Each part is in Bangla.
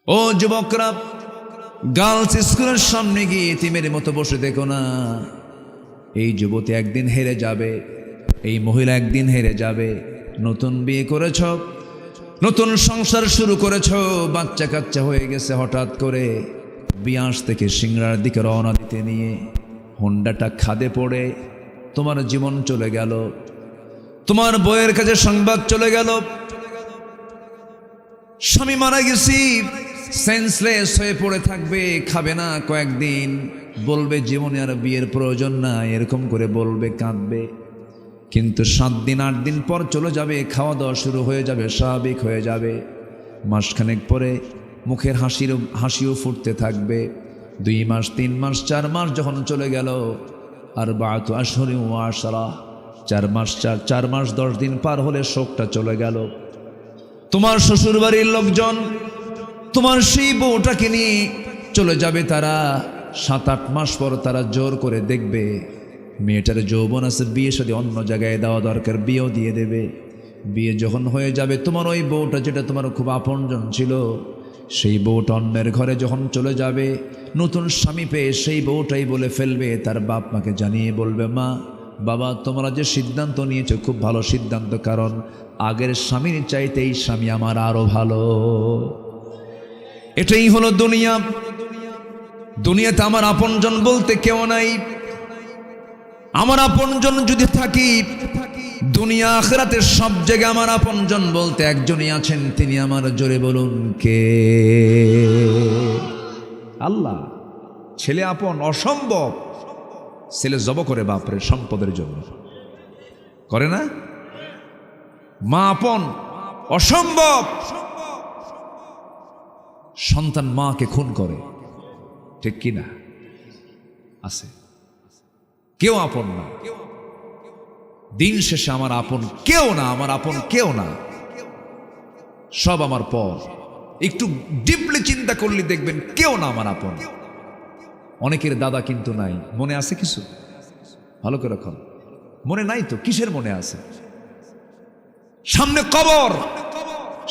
ও যুবকরা, গার্লস স্কুলের সামনে গিয়ে এতিমের মতো বসে দেখো না। এই যুবতী একদিন হেরে যাবে, এই মহিলা একদিন হেরে যাবে। নতুন বিয়ে করেছ, নতুন সংসার শুরু করেছ, বাচ্চা কাচ্চা হয়ে গেছে। হঠাৎ করে বিয়াস থেকে সিংড়ার দিকে রওনা দিতে নিয়ে হোন্ডাটা খাদে পড়ে তোমার জীবন চলে গেল। তোমার বইয়ের কাছে সংবাদ চলে গেল, স্বামী মারা গেছি। সেন্সলেস হয়ে পড়ে থাকবে, খাবে না কয়েকদিন, বলবে জীবনে আর বিয়ের প্রয়োজন না, এরকম করে বলবে, কাঁদবে। কিন্তু 7 দিন 8 দিন পর চলে যাবে, খাওয়া দাওয়া শুরু হয়ে যাবে, স্বাভাবিক হয়ে যাবে। মাসখানেক পরে মুখের হাসিও ফুটতে থাকবে। 2 মাস 3 মাস 4 মাস যখন চলে গেল, আর 12 আশহুরিন ওয়া আশরা, 4 মাস 10 দিন পার হলে শোকটা চলে গেল। তোমার শ্বশুর বাড়ির লোকজন তোমার সেই বউটাকে নিয়ে চলে যাবে। তারা 7-8 মাস পর তারা জোর করে দেখবে মেয়েটার যৌবন আছে, বিয়ে সাথে অন্য জায়গায় দেওয়া দরকার, বিয়েও দিয়ে দেবে। বিয়ে যখন হয়ে যাবে, তোমার ওই বউটা যেটা তোমার খুব আপনজন ছিল, সেই বউটা অন্যের ঘরে যখন চলে যাবে, নতুন স্বামী পেয়ে সেই বউটাই বলে ফেলবে, তার বাপ মাকে জানিয়ে বলবে, মা বাবা তোমরা যে সিদ্ধান্ত নিয়েছো খুব ভালো সিদ্ধান্ত, কারণ আগের স্বামীর চাইতে এই স্বামী আমার আরো ভালো। এটাই হলো দুনিয়া। দুনিয়াতে আমার আপনজন বলতে কেউ নাই। আমার আপনজন যদি থাকি, দুনিয়া আখিরাতের সব জায়গায় আমার আপনজন বলতে একজনই আছেন, তিনি আমার, জোরে বলুন কে? আল্লাহ। ছেলে আপন অসম্ভব, ছেলে জব করে বাপরে সম্পদের জন্য, করে না? মা আপন অসম্ভব, সন্তান মাকে খুন করে, ঠিক কি না? আছে, কেউ আপন না। দিন শেষে আমার আপন কেউ না, আমার আপন কেউ না, সব আমার পর। একটু ডিপলি চিন্তা করলে দেখবেন কেউ না আমার আপন। অনেকের দাদা কিন্তু নাই, মনে আছে কিছু? ভালো করে রাখুন, মনে নাই তো কিসের মনে আছে? সামনে কবর,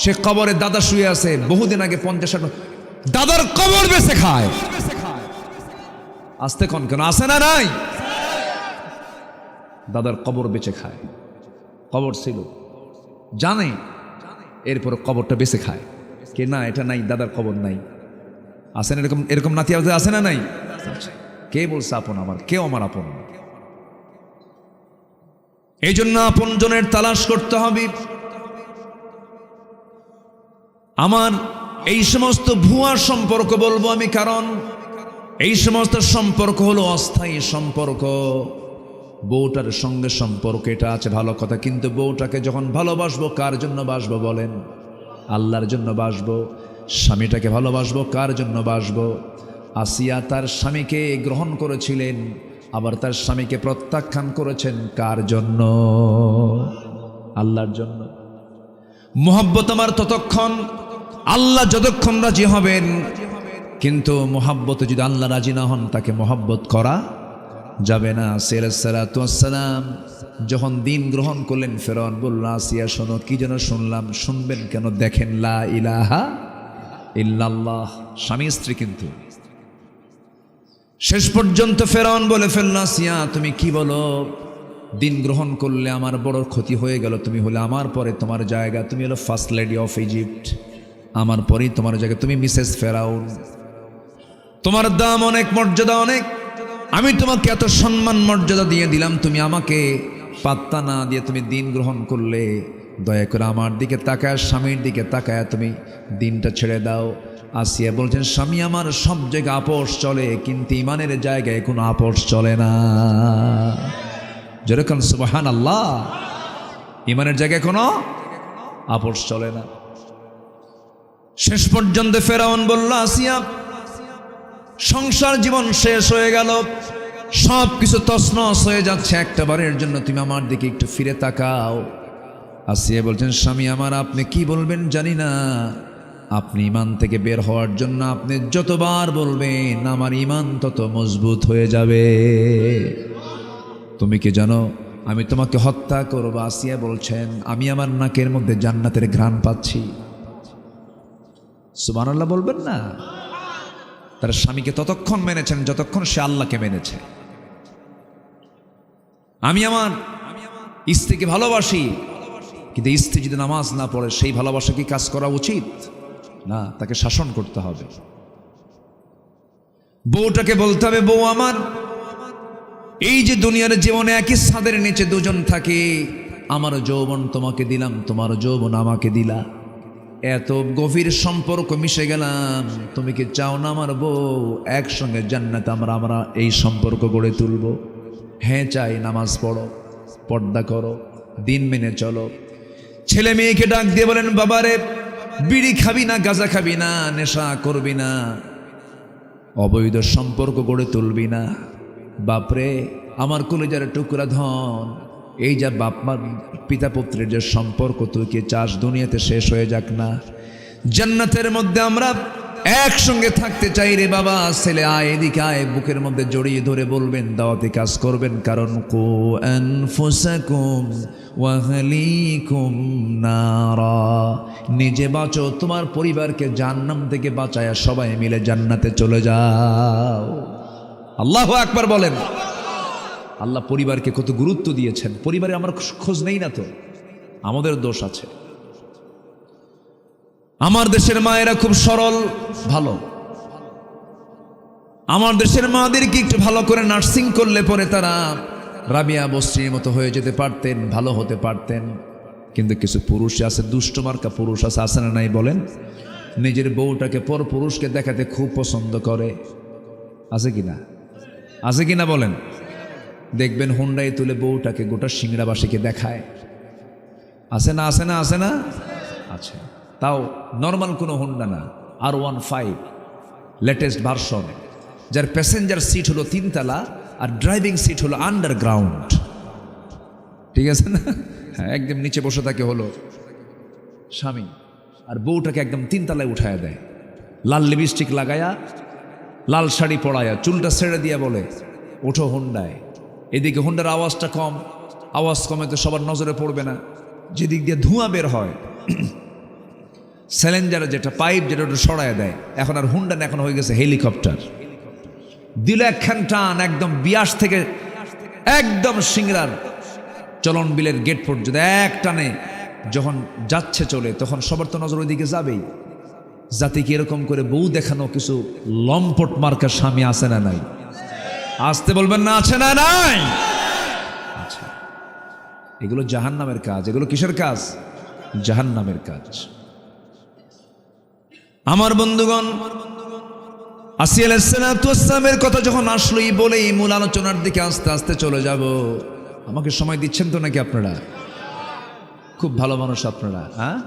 সে কবরে দাদা শুয়ে আছে, বহুদিন আগে 50-60 দাদার কবর বেঁচে খায়। আসতে কন কেন, আছে না নাই? দাদার কবর বেঁচে খায়। কবর ছিল জানে, এরপর কবরটা বেঁচে খায়। কে না এটা নাই, দাদার কবর নাই। আসেন এরকম এরকম নাতি আছে না নাই? কে বলছে আপন আমার? কেউ আমার আপন না। এই জন্য আপন জনের তালাশ করতে হবে। আমার এই সমস্ত ভুয়া সম্পর্ক বলবো আমি, কারণ এই সমস্ত সম্পর্ক হলো অস্থায়ী সম্পর্ক। বউটার সঙ্গে সম্পর্ক এটা আছে ভালো কথা, কিন্তু বউটাকে যখন ভালোবাসবো, কার জন্য বাসবো বলেন? আল্লাহর জন্য বাসবো। স্বামীটাকে ভালোবাসবো, কার জন্য বাসবো? আসিয়া তার স্বামীকে গ্রহণ করেছিলেন, আবার তার স্বামীকে প্রত্যাখ্যান করেছেন, কার জন্য? আল্লাহর জন্য। মোহাব্বত আমার ততক্ষণ, আল্লাহ যতক্ষণ রাজি হবেন, কিন্তু মোহাব্বতে যদি আল্লাহ রাজি না হন, তাকে মোহাব্বত করা যাবে না। সালাতু ওয়াসসালাম যখন দিন গ্রহণ করলেন, ফেরাউন বলল, আসিয়া শোনো। কি যেন শুনলাম? শুনবেন কেন? দেখেন, লা ইলাহা ইল্লাল্লাহ, স্বামী স্ত্রী। কিন্তু শেষ পর্যন্ত ফেরাউন বলে ফেলল, আসিয়া তুমি কি বলো? দিন গ্রহণ করলে আমার বড় ক্ষতি হয়ে গেল। তুমি হলে আমার পরে, তোমার জায়গা, তুমি হলো ফার্স্ট লেডি অফ ইজিপ্ট, আমার পরেই তোমার জায়গা, তুমি মিসেস ফেরাউন। তোমার দাম অনেক, মর্যাদা অনেক। আমি তোমাকে এত সম্মান মর্যাদা দিয়ে দিলাম, তুমি আমাকে পাত্তা না দিয়ে তুমি দিন গ্রহণ করলে। দয়া করে আমার দিকে তাকায়, স্বামীর দিকে তাকায় তুমি দিনটা ছেড়ে দাও। আসিয়া বলছেন, স্বামী আমার সব জায়গায় আপোষ চলে, কিন্তু ইমানের জায়গায় কোনো আপোষ চলে না। যেরকম সুবহানাল্লাহ, ইমানের জায়গায় কোনো আপোষ চলে না। শেষ পর্যন্ত ফেরাউন বলল, আসিয়া সংসার জীবন শেষ হয়ে গেল, সব কিছু তছনছ হয়ে যাচ্ছে, একটা বারের জন্য তুমি আমার দিকে একটু ফিরে তাকাও। আসিয়া বলছেন, স্বামী আমার আপনি কি বলবেন জানি না, আপনি ইমান থেকে বের হওয়ার জন্য আপনি যতবার বলবেন আমার ইমান তত মজবুত হয়ে যাবে। তুমি কি জানো আমি তোমাকে হত্যা করব? আসিয়া বলছেন, আমি আমার নাকের মধ্যে জান্নাতের ঘ্রাণ পাচ্ছি। সুবহানাল্লাহ বলবেন না? তার স্বামীকে ততক্ষণ মেনেছেন যতক্ষণ সে আল্লাহকে মেনেছে। আমি আমার স্ত্রীকে ভালোবাসি, কিন্তু স্ত্রী যদি নামাজ না পড়ে সেই ভালোবাসা কি কাজ করা উচিত না? তাকে শাসন করতে হবে। বউটাকে বলতে হবে, বউ আমার, এই যে দুনিয়ার জীবনে একই ছাদের নিচে দুজন থাকে, আমার যৌবন তোমাকে দিলাম, তোমার যৌবন আমাকে দিলা, এত গভীর সম্পর্ক মিশে গেলাম, তুমি কি চাও না আমার বউ একসঙ্গে জান্নাতে আমরা এই সম্পর্ক গড়ে তুলব? হ্যাঁ চাই। নামাজ পড়ো, পর্দা করো, দিন মেনে চলো। ছেলে মেয়েকে ডাক দিয়ে বলেন, বাবারে বিড়ি খাবি না, গাঁজা খাবি না, নেশা করবি না, অবৈধ সম্পর্ক গড়ে তুলবি না। বাপরে আমার কলিজার টুকরা ধন, এই যা বাপমার পিতা পুত্রের যে সম্পর্ক তুই কি চাস দুনিয়াতে শেষ হয়ে যাক না? জান্নাতের মধ্যে আমরা একসঙ্গে থাকতে চাই রে বাবা। ছেলে আয়, এদিকে আয়, বুকের মধ্যে জড়িয়ে ধরে বলবেন, দাওয়াতি কাজ করবেন, কারণ কু আনফুসাকুম ওয়া আহলিকুম নারা, নিজে বাঁচো, তোমার পরিবারকে জাহান্নাম থেকে বাঁচায় সবাই মিলে জান্নাতে চলে যাও। আল্লাহু আকবার বলেন। আল্লাহ পরিবারকে কত গুরুত্ব দিয়েছেন। পরিবারে আমরা খোঁজ নেই না তো, আমাদের দোষ আছে। আমার দেশের মায়েরা খুব সরল, ভালো। আমার দেশের মাদেরকে একটু ভালো করে নার্সিং করলে পরে তারা রাবিয়া বস্রির মতো হয়ে যেতে পারতেন, ভালো হতে পারতেন। কিন্তু কিছু পুরুষ আছে, দুষ্ট মার্কা পুরুষ আছে, আছে না নাই বলেন? নিজের বউটাকে পর পুরুষকে দেখাতে খুব পছন্দ করে। আছে কিনা? আছে কিনা বলেন? দেখবেন হুন্ডাই তুলে বউটাকে গোটা সিংড়াবাসীকে দেখায়। আছে না? আছে না? আছে না? আছে। তাও নর্মাল কোনো হুন্ডা না, R15 লেটেস্ট ভার্সন, যার প্যাসেঞ্জার সিট হলো 3 তলা আর ড্রাইভিং সিট হলো আন্ডারগ্রাউন্ড। ঠিক আছে না? হ্যাঁ, একদম নিচে বসে থাকে হলো স্বামী, আর বউটাকে একদম 3 তলায় উঠায় দেয়, লাল লিপস্টিক লাগায়া, লাল শাড়ি পরায়া, চুলটা ছেড়ে দিয়া বলে, ওঠো হুন্ডায়। এদিকে হুন্ডার আওয়াজটা কম, আওয়াজ কমে তো সবার নজরে পড়বে না। যেদিক দিয়ে ধোঁয়া বের হয়, স্যালেঞ্জারে যেটা পাইপ, যেটা ওটা সরায় দেয়। এখন আর হুন্ডা না, এখন হয়ে গেছে হেলিকপ্টার। দিল একখান টান, একদম বিয়াস থেকে একদম সিংড়ার চলন বিলের গেট পর্যন্ত এক টানে যখন যাচ্ছে চলে, তখন সবার তো নজর ওইদিকে যাবেই। যাতে কি এরকম করে বউ দেখানো কিছু লম্পট মার্কা স্বামী আছে না নাই? আসতে বলবেন না, আছে না নাই? আচ্ছা, এগুলো জাহান্নামের কাজ। এগুলো কিসের কাজ? জাহান্নামের কাজ। আমার বন্ধুগণ, আসিয়া আলাইহিসসালামের কথা যখন আসলোই বলেই মূল আলোচনার দিকে আস্তে আস্তে চলে যাব। আমাকে সময় দিচ্ছেন তো নাকি আপনারা? খুব ভালো মানুষ আপনারা। হ্যাঁ,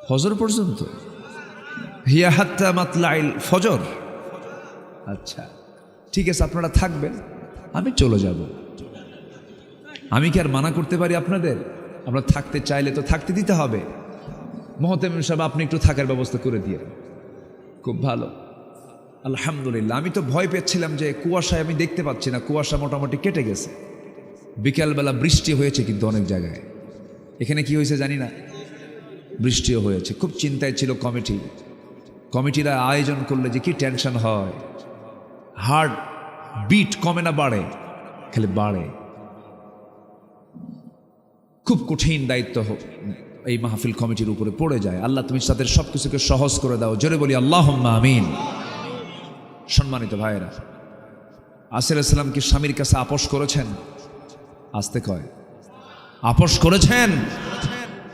ফজর পর্যন্ত, হিয়া হাত্তা মাতলাইল ফজর। আচ্ছা ঠিক আছে, আপনারা থাকবেন, আমি চলে যাব। আমি কি আর মানা করতে পারি আপনাদের? আপনারা থাকতে চাইলে তো থাকতে দিতে হবে। মহতামিম সাহেব, আপনি একটু থাকার ব্যবস্থা করে দিয়ে। খুব ভালো, আলহামদুলিল্লাহ। আমি তো ভয় পেয়েছিলাম যে কুয়াশায় আমি দেখতে পাচ্ছি না, কুয়াশা মোটামুটি কেটে গেছে। বিকালবেলা বৃষ্টি হয়েছে, কিন্তু অনেক জায়গায়। এখানে কি হয়েছে জানি না, বৃষ্টিও হয়েছে। খুব চিন্তায় ছিল কমিটিরা আয়োজন করলে যে কি টেনশন হয়। হার্ট বিট কমে না বাড়ে, খালি বাড়ে। খুব কঠিন দায়িত্ব এই মাহফিল কমিটির উপরে পড়ে যায়। আল্লাহ তুমি তাদের সব কিছুকে সহজ করে দাও। জোরে বলি আল্লাহুম্মা আমিন। সম্মানিত ভাইয়েরা, আসিয়া আলাইহিস কি স্বামীর কাছে আপোষ করেছেন? আসতে কয়, আপোষ করেছেন?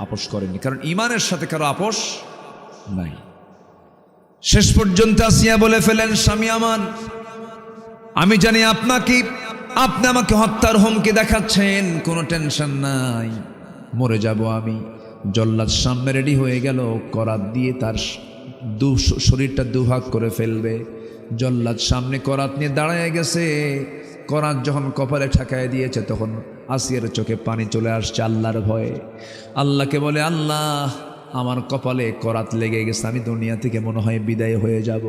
আপোষ করেননি, কারণ ইমানের সাথে কারো আপোষ নাই। শেষ পর্যন্ত আসিয়া বলে ফেলেন, স্বামী আমার, আমি জানি আপনি আমাকে হত্যার হুমকি দেখাচ্ছেন, কোনো টেনশন নাই, মরে যাব আমি। জল্লাদ সামনে রেডি হয়ে গেল, করাত দিয়ে তার শরীরটা দুভাগ করে ফেলবে। জল্লাদ সামনে করাত নিয়ে দাঁড়ায় গেছে। করাত যখন কপালে ঠেকায় দিয়েছে, তখন আসিয়ার চোখে পানি চলে আসছে আল্লাহর ভয়ে। আল্লাহকে বলে, আল্লাহ আমার কপালে করাত লেগে গেছে, আমি দুনিয়া থেকে মনে হয় বিদায় হয়ে যাব।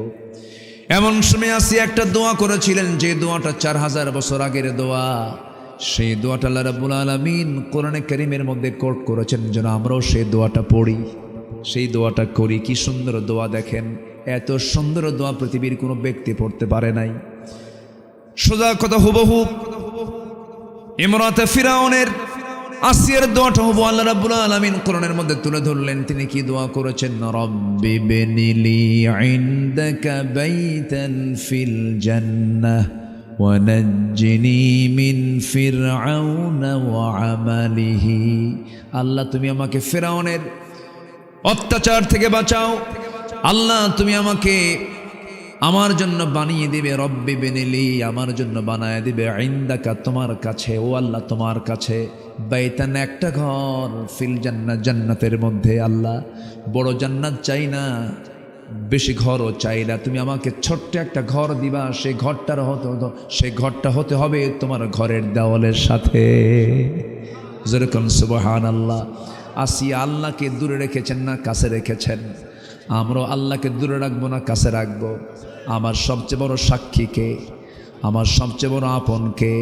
এমন সময় আসিয়া একটা দোয়া করেছিলেন, যে দোয়াটা 4000 বছর আগের দোয়া। সেই দোয়াটা আল্লাহ রাব্বুল আলামিন কোরআনে কারীমের মধ্যে কোট করেছেন, যেন আমরাও সেই দোয়াটা পড়ি। সেই দোয়াটা করি। কি সুন্দর দোয়া দেখেন, এত সুন্দর দোয়া পৃথিবীর কোনো ব্যক্তি পড়তে পারে নাই। সোজা কথা হুবহু ইমরাতে ফিরাউনের আসিয়ার দোয়াটা হুবহু আল্লাহ রাব্বুল আলামিন কোরআনের মধ্যে তুলে ধরলেন। তিনি কি দোয়া করেছেন? রব্বি বিনিলি ইনদাকা বাইতান ফিল জান্নাহ ওয়া নাজ্জিনি মিন ফিরআউনা ওয়া আমালিহি। আল্লাহ তুমি আমাকে ফিরআউনের অত্যাচার থেকে বাঁচাও। আল্লাহ তুমি আমাকে আমার জন্য বানিয়ে দিবে, রব্বি বিনিলি আমার জন্য বানায় দিবে, ইনদাকা তোমার কাছে, ও আল্লাহ তোমার কাছে, বাইতান একটা ঘর, ফিল জান্নাত জান্নাতের মধ্যে। আল্লাহ বড় জান্নাত চাই না, বেশি ঘরও চাই না, তুমি আমাকে ছোট্ট একটা ঘর দিবা, সেই ঘরটা হতে হবে তোমার ঘরের দেওয়ালের সাথে। যেরকম সুবহানাল্লাহ। আসিয়া আল্লাহকে দূরে রেখেছেন না কাছে রেখেছেন? আমরাও আল্লাহকে দূরে রাখবো না কাছে রাখবো? আমার সবচেয়ে বড় সাক্ষীকে, আমার সবচেয়ে বড় আপনকে,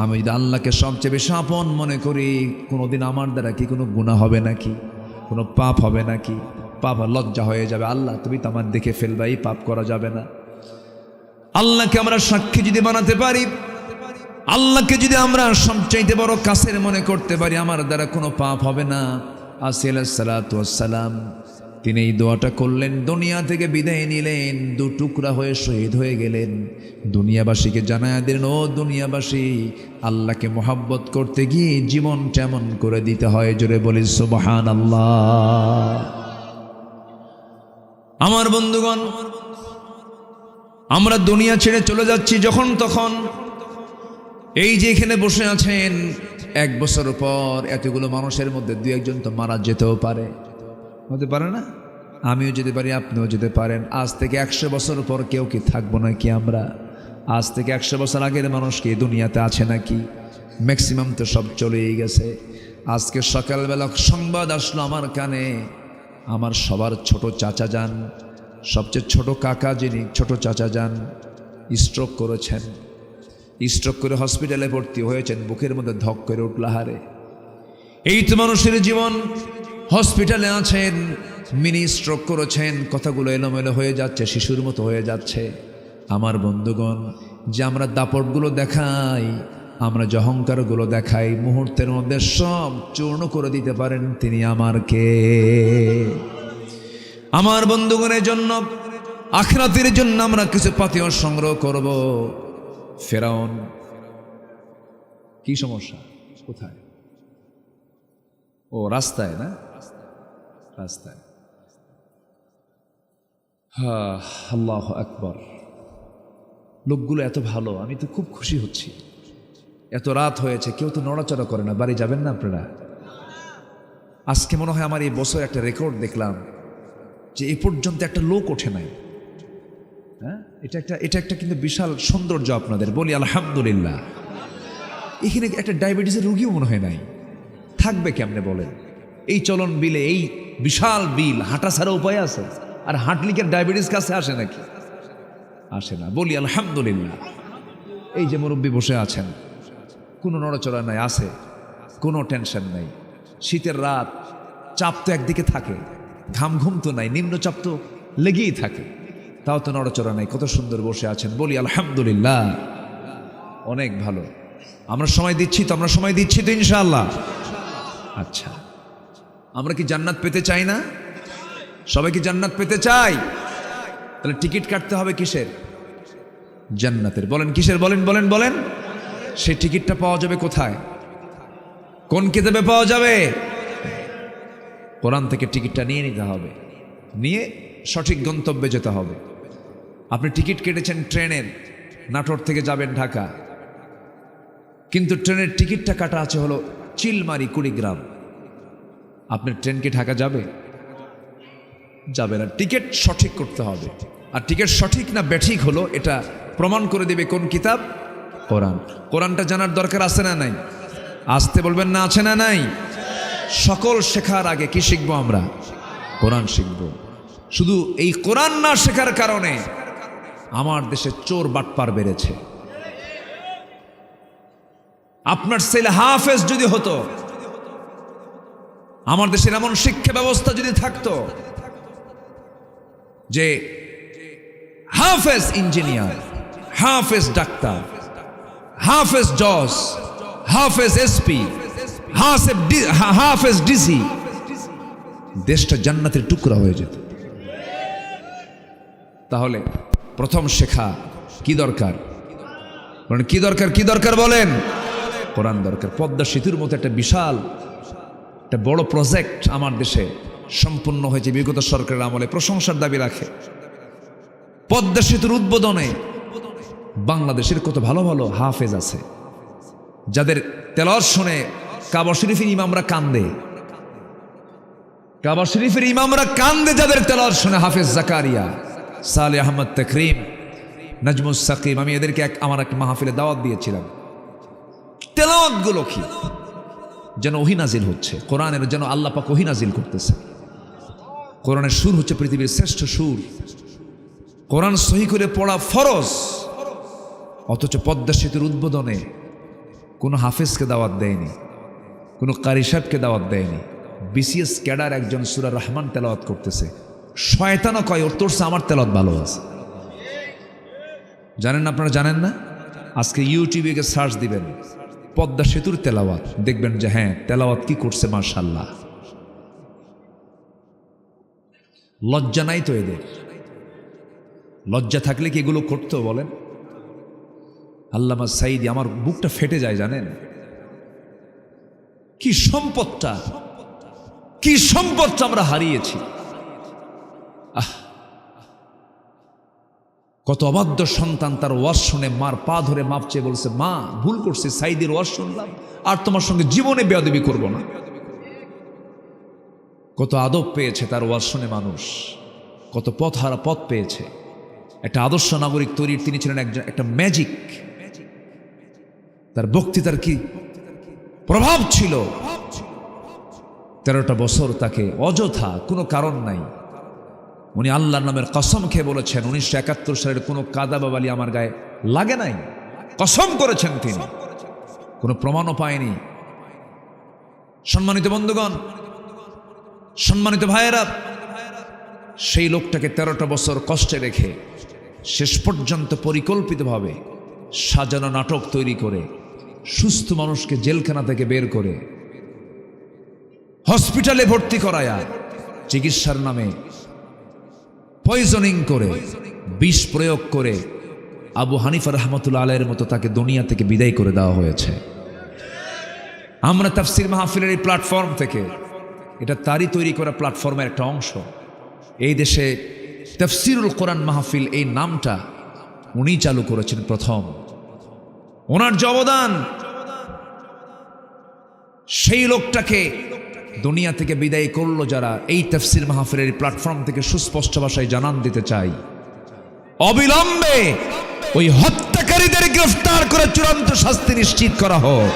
আমি যদি আল্লাহকে সবচেয়ে বেশি আপন মনে করি, কোনোদিন আমার দ্বারা কি কোনো গুনাহ হবে নাকি? কোনো পাপ হবে নাকি? পাপ লজ্জা হয়ে যাবে, আল্লাহ তুমি তো আমার দেখে ফেলবা, এই পাপ করা যাবে না। আল্লাহকে আমরা সাক্ষী যদি বানাতে পারি, আল্লাহকে যদি আমরা সবচাইতে বড় কাছের মনে করতে পারি, আমার দ্বারা কোনো পাপ হবে না। আসিয়া আলাইহিস সালাতু ওয়াস সালাম তিনি এই দোয়াটা করলেন, দুনিয়া থেকে বিদায় নিলেন, দু টুকরা হয়ে শহীদ হয়ে গেলেন। দুনিয়াবাসীকে জানায়া দিলেন, ও দুনিয়াবাসী, আল্লাহকে মোহাব্বত করতে গিয়ে জীবন তেমন করে দিতে হয়। জোরে বলি সুবহানাল্লাহ। আমার বন্ধুগণ, আমরা দুনিয়া ছেড়ে চলে যাচ্ছি যখন তখন। এই যে এখানে বসে আছেন, 1 বছর পর এতগুলো মানুষের মধ্যে 2-1 তো মারা যেতেও পারে, হতে পারে না? আমিও যেতে পারি, আপনিও যেতে পারেন। আজ থেকে 100 বছর পর কেউ কি থাকবো নাকি আমরা? আজ থেকে 100 বছর আগের মানুষ কি দুনিয়াতে আছে নাকি? ম্যাক্সিমাম তো সব চলেই গেছে। আজকে সকালবেলা সংবাদ আসলো আমার কানে, আমার সবার ছোট চাচা যান, সবচেয়ে ছোট কাকা যিনি, ছোট চাচা যান স্ট্রোক করেছেন। স্ট্রোক করে হসপিটালে ভর্তি হয়েছেন, বুকের মধ্যে ধক করে উঠল হারে। এই তো মানুষের জীবন। হসপিটালে আছেন, মিনি স্ট্রোক করেছেন, কথাগুলো এলোমেলো হয়ে যাচ্ছে, শিশুর মতো হয়ে যাচ্ছে। আমার বন্ধুগণ, যে আমরা দাপটগুলো দেখাই, আমরা যে অহংকারগুলো দেখাই, মুহূর্তের মধ্যে সব চূর্ণ করে দিতে পারেন তিনি আমার কে? আমার বন্ধুগণের জন্য, আখিরাতের জন্য আমরা কিছু পাথেয় সংগ্রহ করব। ফেরাউন কি সমস্যা? কোথায়? ও রাস্তায় না? রাস্তায়। হ্যাঁ, আল্লাহু আকবার। লোকগুলো এত ভালো, আমি তো খুব খুশি হচ্ছি। এত রাত হয়েছে, কেউ তো নড়াচড়া করে না। বাড়ি যাবেন না আপনারা? আজকে মনে হয় আমার এই বছর একটা রেকর্ড দেখলাম যে এ পর্যন্ত একটা লোক ওঠে নাই। হ্যাঁ, এটা একটা কিন্তু বিশাল সৌন্দর্য আপনাদের বলি আলহামদুলিল্লাহ। এখানে একটা ডায়াবেটিসের রোগীও মনে হয় নাই। থাকবে কেমনে বলেন? এই চলন বিলে, এই বিশাল বিল, হাঁটা ছাড়া উপায় আছে? আর হাঁটলিকের ডায়াবেটিস কাছে আসে নাকি? আসে না। বলি আলহামদুলিল্লাহ। এই যে মুরব্বী বসে আছেন, কোনো নড়াচড়া নাই, আছে, কোনো টেনশন নাই। শীতের রাত, চাপ তো একদিকে থাকে, ঘুম তো নাই, নিম্নচাপ তো লেগেই থাকে, তাও তো নড়াচড়া নাই। কত সুন্দর বসে আছেন, বলি আলহামদুলিল্লাহ। অনেক ভালো। আমরা সময় দিচ্ছি তো, আমরা সময় দিচ্ছি তো ইনশাআল্লাহ। আচ্ছা, আমরা কি জান্নাত পেতে চাই না? সবাই কি জান্নাত পেতে চাই? তাহলে টিকিট কাটতে হবে কিসের? জান্নাতের। বলেন কিসের? বলেন বলেন বলেন। সেই টিকিটটা পাওয়া যাবে কোথায়? কোন কিতাবে পাওয়া যাবে? কোরআন থেকে টিকিটটা নিয়ে নিতে হবে, নিয়ে সঠিক গন্তব্যে যেতে হবে। আপনি টিকিট কেটেছেন ট্রেনের, নাটোর থেকে যাবেন ঢাকা, কিন্তু ট্রেনের টিকিটটা কাটা আছে হলো চিলমারি, কুড়িগ্রাম। আপনার ট্রেন কি ঢাকা যাবে? যাবে না। টিকিট সঠিক করতে হবে। আর টিকিট সঠিক না বেঠিক হলো, এটা প্রমাণ করে দেবে কোন কিতাব? কোরআন। কোরআনটা জানার দরকার আছে না নাই? আসতে বলবেন না, আছে না নাই? সকল শেখার আগে কি শিখবো আমরা? কোরআন শিখবো। শুধু এই কোরআন না শেখার কারণে আমার দেশে চোর বাটপার বেড়েছে। আপনার ছেলে হাফেজ যদি হতো, আমার দেশের এমন শিক্ষা ব্যবস্থা যদি থাকতো যে হাফেজ ইঞ্জিনিয়ার, হাফেজ ডাক্তার, হাফেজ জজ, হাফেজ এসপি, হাফেজ ডিসি, দেশটা জান্নাতের টুকরা হয়ে যেত। তাহলে প্রথম শেখা কি দরকার? কি দরকার? কি দরকার বলেন? কোরআন দরকার। পদ্মা সেতুর মতো একটা বিশাল একটা বড় প্রজেক্ট আমার দেশে সম্পূর্ণ হয়েছে বিগত সরকারের আমলে, প্রশংসার দাবি রাখে। পদ্মা সেতুর উদ্বোধনে বাংলাদেশের কত ভালো ভালো হাফেজ আছে, যাদের তেলাওয়াত শুনে কাবা শরীফের ইমামরা কান্দে। কাবা শরীফের ইমামরা কান্দে যাদের তেলাওয়াত শুনে। হাফেজ জাকারিয়া, সালেহ আহমদ তাকরিম, নাজমুস সাকিম, আমি এদেরকে আমার এক মাহফিলে দাওয়াত দিয়েছিলাম। তেলাওয়াত গুলো কি যেন ওহী নাজিল হচ্ছে, কোরআনের যেন আল্লাহ পাক ওহী নাজিল করতেছে। কোরআনের সুর হচ্ছে পৃথিবীর শ্রেষ্ঠ সুর, কোরআন সহি করে পড়া ফরজ। অথচ পদ্মা সেতুর উদ্বোধনে কোনো হাফেজকে দাওয়াত দেয়নি, কোনো কারি সাহেবকে দাওয়াত দেয়নি। বিসিএস ক্যাডার একজন সূরা রহমান তেলাওয়াত করতেছে, শয়তানও কয় ওর তোরছে আমার তেলাওয়াত ভালো আছে। জানেন না? আপনারা জানেন না? আজকে ইউটিউবে গিয়ে সার্চ দিবেন পদ্মা সেতুর তেলাওয়াত, দেখবেন যে হ্যাঁ তেলাওয়াত কি করছে মাশাআল্লাহ। লজ্জা নাই তো এদের? লজ্জা থাকলে কি এগুলো করতো বলেন? আল্লামা সাঈদী, আমার বুকটা ফেটে যায় জানেন। কি সম্পদটা, কি সম্পদটা আমরা হারিয়েছি। কত অবাধ্য সন্তান তার ওয়াজ শুনে মার পা ধরে মাপ চেয়ে বলছে, মা ভুল করছি, সাঈদীর ওয়াজ শুনলাম, আর তোমার সঙ্গে জীবনে বেয়াদবি করব না। কত আদব পেয়েছে তার ওয়াজ শুনে মানুষ, কত পথ হারা পথ পেয়েছে। একটা আদর্শ নাগরিক তৈরির তিনি ছিলেন একটা ম্যাজিক। তার বক্তৃতার কি প্রভাব ছিল। 13টা বছর তাকে অযথা কোনো কারণ নাই, উনি আল্লাহর নামের কসম খেয়ে বলেছেন 1971 সালের কোনো কাদা বাবালি আমার গায়ে লাগে নাই, কসম করেছেন তিনি, কোনো প্রমাণও পায়নি। সম্মানিত বন্ধুগণ, সম্মানিত ভাইয়েরা, সেই লোকটাকে 13টা বছর কষ্টে রেখে শেষ পর্যন্ত পরিকল্পিতভাবে সাজানো নাটক তৈরি করে সুস্থ মানুষকে জেলখানা থেকে বের করে হসপিটালে ভর্তি করায়া চিকিৎসার নামে পয়জনিং করে, বিষ প্রয়োগ করে আবু হানিফা রহমতুল্লাহ আলাইহির মতো তাকে দুনিয়া থেকে বিদায় করে দেওয়া হয়েছে। আমরা তাফসীর মাহফিলের এই প্ল্যাটফর্ম থেকে, এটা তারই তৈরি করা প্ল্যাটফর্মের একটা অংশ, এই দেশে তাফসীরুল কোরআন মাহফিল এই নামটা উনি চালু করেছেন প্রথম। ওনার যে অবদান, সেই লোকটাকে দুনিয়া থেকে বিদায় করলো যারা, এই তাফসীর মাহফিলের প্ল্যাটফর্ম থেকে সুস্পষ্ট ভাষায় জানান দিতে চাই, অবিলম্বে ওই হত্যাকারীদের গ্রেফতার করে চূড়ান্ত শাস্তি নিশ্চিত করা হোক।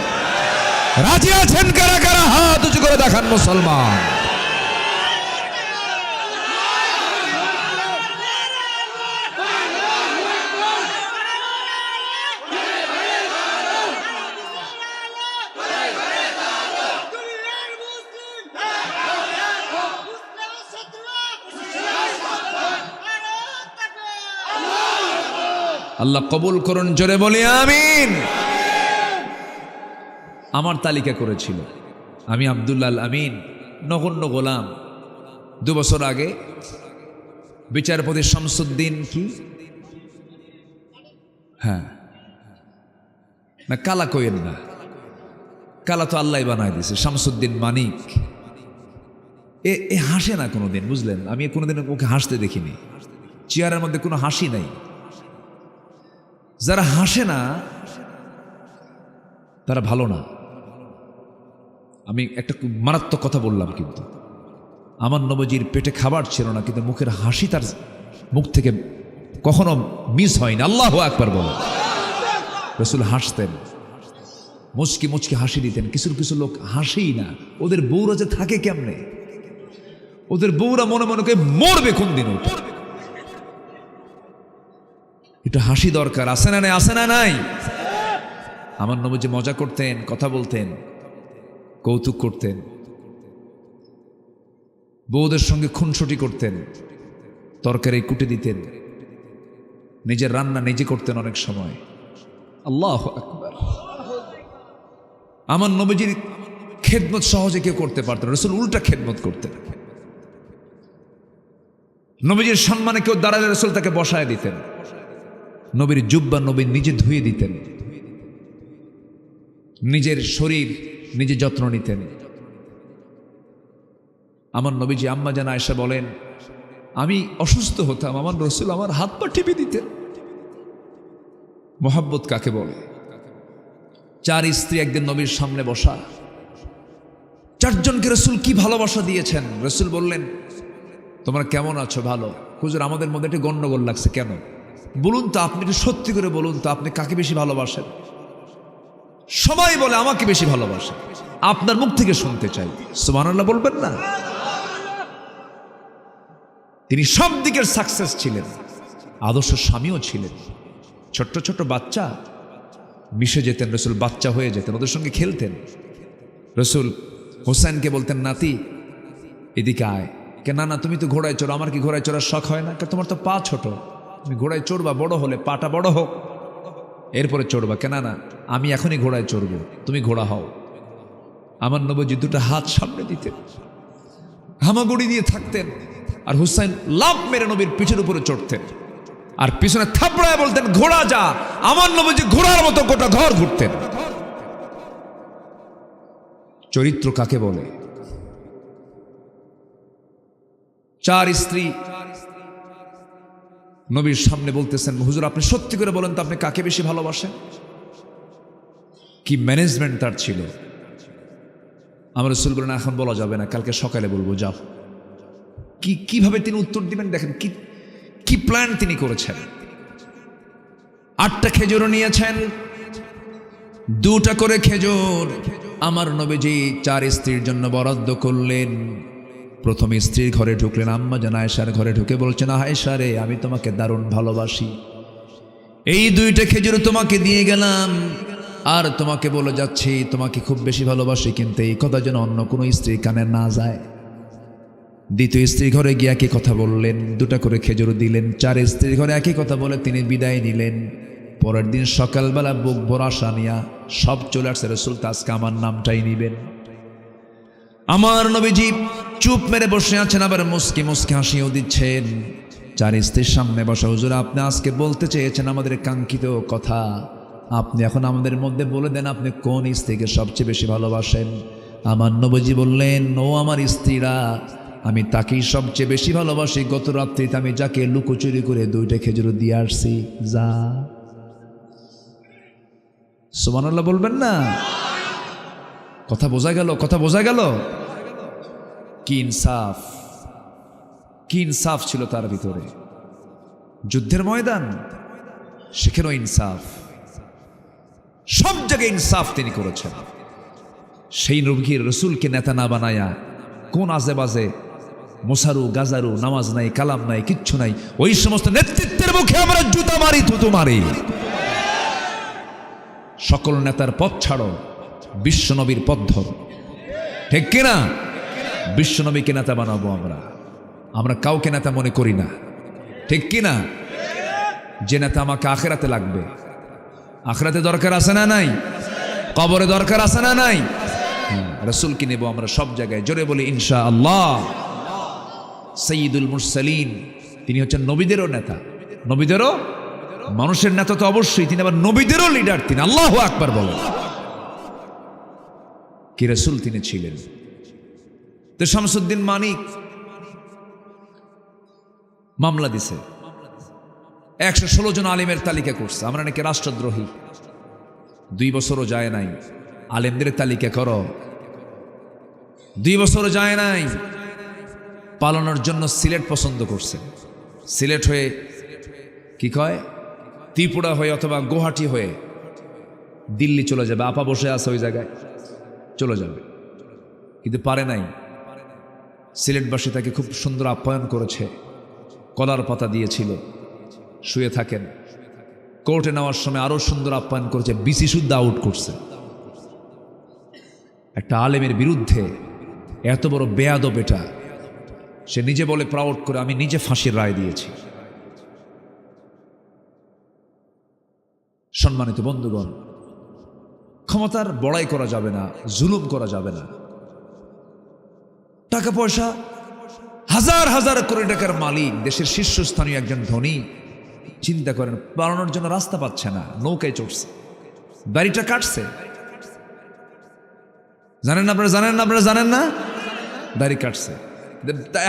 রাজি আছেন কারা কারা? হাত উঁচু করে দেখান মুসলমান। আল্লাহ কবুল করুন, জোরে বলি আমিন। আমার তালিকা করেছিল, আমি আব্দুল্লাহ আল আমিন, নগণ্য গোলাম। 2 বছর আগে বিচারপতি শামসুদ্দিন কি, হ্যাঁ না কালা কইেন না, কালা তো আল্লাহ বানায় দিয়েছে, শামসুদ্দিন মানিক। এ হাসে না কোনোদিন, বুঝলেন? আমি কোনোদিন ওকে হাসতে দেখিনি, চেয়ারের মধ্যে কোনো হাসি নাই। যারা হাসে না তারা ভালো না। আমি একটা মারাত্মক কথা বললাম, কিন্তু আমার নবীজির পেটে খাবার ছিল না, কিন্তু মুখের হাসি তার মুখ থেকে কখনো মিস হয়নি। আল্লাহু আকবার বলো। রাসূল হাসতেন, মুচকি মুচকি হাসি দিতেন। কিছু কিছু লোক হাসেই না, ওদের বউরা যে থাকে কেমনে, ওদের বউরা মনে মনে করে মরবে কোন দিন। ওটা একটু হাসি দরকার, আছে না নাই? আছে না নাই? আমার নবী যে মজা করতেন, কথা বলতেন, কৌতুক করতেন, বউদের সঙ্গে খুনসুটি করতেন, তরকারি কুটে দিতেন, নিজের রান্না নিজে করতেন অনেক সময়। আল্লাহু আকবার। আমার নবীজির খেদমত সহজে কেউ করতে পারতেন, রাসূল উল্টা খেদমত করতেন। নবীজির সম্মানে কেউ দাঁড়ালে রাসূল তাকে বসায় দিতেন। নবীর জুব্বা নবী নিজে ধুয়ে দিতেন, নিজের শরীর নিজে যত্ন নিতেন। আমার নবীজি আম্মা জান আয়েশা বলেন, আমি অসুস্থ হতাম, আমার রাসূল আমার হাত পা টিপে দিতেন। মোহাব্বত কাকে বলে? 4 স্ত্রী একদিন নবীর সামনে বসা, 4 জনকে রাসূল কি ভালোবাসা দিয়েছেন। রাসূল বললেন, তোমরা কেমন আছো? ভালো। হুজুর, আমাদের মধ্যে একটু গন্ডগোল লাগছে। কেন? বলুন তো, আপনি একটু সত্যি করে বলুন তো, আপনি কাকে বেশি ভালোবাসেন? সবাই বলে আমাকে বেশি ভালোবাসে। আপনার মুখ থেকে শুনতে চাই। সুবহানাল্লাহ বলবেন না? তিনি সব দিকের সাকসেস ছিলেন, আদর্শ স্বামীও ছিলেন। ছোট্ট ছোট্ট বাচ্চা মিশে যেতেন, রাসূল বাচ্চা হয়ে যেতেন, ওদের সঙ্গে খেলতেন। রাসূল হোসেনকে বলতেন, নাতি এদিকে আয়। কে, না না, তুমি তো ঘোড়ায় চড়ো। আমার কি ঘোড়ায় চড়ার শখ হয় না? তোমার তো পা ছোট, তুমি ঘোড়ায় চড়বা, বড় হলে পাটা বড় হোক এরপরে চড়বা। কেন না, আমি এখনই ঘোড়ায় চড়বো, তুমি ঘোড়া হও। আমার নবীজি 2টা হাত সামনে দিতেন, হামাগুড়ি দিয়ে থাকতেন, আর হুসাইন লাফ মেরে নবীর পিঠের উপরে চড়তেন, আর পিছনে থাপড়ায় বলতেন, ঘোড়া যা। আমার নবীজি ঘোড়ার মতো গোটা ঘর ঘুরতেন। চরিত্র কাকে বলে? 4 স্ত্রী নবীর সামনে বলতেছেন, হুজুর আপনি সত্যি করে বলেন তো, আপনি কাকে বেশি ভালোবাসেন? কি ম্যানেজমেন্ট তার ছিল! আমার রাসূল বলেন, এখন বলা যাবে না, কালকে সকালে বলবো, যাও। কিভাবে তিনি উত্তর দিবেন দেখেন, কি প্ল্যান তিনি করেছেন। 8টা খেজুরও নিয়েছেন, 2টা করে খেজুর আমার নবীজি 4 স্ত্রীর জন্য বরাদ্দ করলেন। প্রথম স্ত্রীর ঘরে ঢুকলেন, আম্মা জান আয়েশার ঘরে ঢুকে বলছেন, আয়েশা রে, আমি তোমাকে দারুণ ভালোবাসি, এই 2টা খেজুর তোমাকে দিয়ে গেলাম, আর তোমাকে বলে যাচ্ছি তোমাকে খুব বেশি ভালোবাসি, কিন্তু এই কথা যেন অন্য কোনো স্ত্রীর কানে না যায়। দ্বিতীয় স্ত্রীর ঘরে গিয়ে একই কথা বললেন, 2টা করে খেজুর দিলেন। 4 স্ত্রীর ঘরে একই কথা বলে তিনি বিদায় নিলেন। পরের দিন সকালবেলা বুক ভরা আশা নিয়া সব চলে আসছে, রাসূল আজকে আমার নামটাই নিবেন। আমার নবীজি চুপ মেরে বসে আছেন, আবার মুস্কি মুস্কি হাসিও দিচ্ছেন। 4 স্ত্রীর সামনে বসা, হুজুর আপনি আজকে বলতে চেয়েছেন আমাদের কাঙ্ক্ষিত কথা, আপনি এখন আমাদের মধ্যে বলে দেন, আপনি কোন স্ত্রীকে সবচেয়ে বেশি ভালোবাসেন? আমার নবীজি বললেন, ও আমার স্ত্রীরা, আমি তাকেই সবচেয়ে বেশি ভালোবাসি। গত রাত্রিতে আমি যাকে লুকোচুরি করে 2টা খেজুর দিয়ে আসছি, যা। সুবহানাল্লাহ বলবেন না? কথা বোঝা গেল? কথা বোঝা গেল? কি ইনসাফ, কি ইনসাফ ছিল তার ভিতরে। যুদ্ধের ময়দান, সেখানেও ইনসাফ, সব জায়গায় ইনসাফ তিনি করেছেন। সেই নবীর রাসূলকে নেতা না বানায়া কোন আজে বাজে মোসারু গাজারু, নামাজ নাই, কালাম নাই, কিচ্ছু নাই, ওই সমস্ত নেতৃত্বের মুখে আমরা জুতা মারি, থুতু মারি। সকল নেতার পথ ছাড়ো, বিশ্বনবীর পথ ধরো। ঠিক কিনা? বিশ্বনবীকে নেতা বানাবো আমরা কাউকে নেতা মনে করি না। ঠিক কিনা? যে নেতা আমাকে আখিরাতে লাগবে, আখিরাতে দরকার আছে না নাই? কবরে দরকার আছে না নাই? রাসূলকে নেব আমরা সব জায়গায়। জোরে বলি ইনশাআল্লাহ। সাইয়্যিদুল মুরসালিন, তিনি হচ্ছেন নবীদেরও নেতা, নবীদেরও, মানুষের নেতা তো অবশ্যই, তিনি আবার নবীদেরও লিডার। তিনি আল্লাহু আকবার বলেন। কি রাসূল তিনি ছিলেন। তো শামসুদ্দিন মানিক মামলা দিছে, 116 জন আলেমের তালিকা করছে, আমরা নাকি রাষ্ট্রদ্রোহী। 2 বছরও যায় নাই, আলেমদের তালিকা করো, 2 বছরও যায় নাই। পালানোর জন্য সিলেট পছন্দ করছে। সিলেট হয়ে কি কয়, ত্রিপুরা হয়ে অথবা গুয়াহাটি হয়ে দিল্লি চলে যাবে। আপা বসে আছে ওই জায়গায়, চলে যাবে, কিন্তু পারে নাই। সিলেটবাসী তাকে খুব সুন্দর আপ্যায়ন করেছে, কলার পাতা দিয়েছিল, শুয়ে থাকেন। কোর্টে নেওয়ার সময় আরো সুন্দর আপ্যায়ন করেছে, বিসি শুদ্ধ আউট করছে। একটা আলেমের বিরুদ্ধে এত বড় বেয়াদব, এটা সে নিজে বলে প্রাউড করে, আমি নিজে ফাঁসির রায় দিয়েছি। সম্মানিত বন্ধুগণ, ক্ষমতার বড়াই করা যাবে না, জুলুম করা যাবে না। টাকা পয়সা হাজার হাজার কোটি টাকার মালিক, দেশের শীর্ষস্থানীয় একজন ধনী, চিন্তা করেন পালানোর জন্য রাস্তা পাচ্ছে না, নৌকায় চড়ছে, দাড়িটা কাটছে। জানেন না আপনারা, জানেন না দাড়ি কাটছে।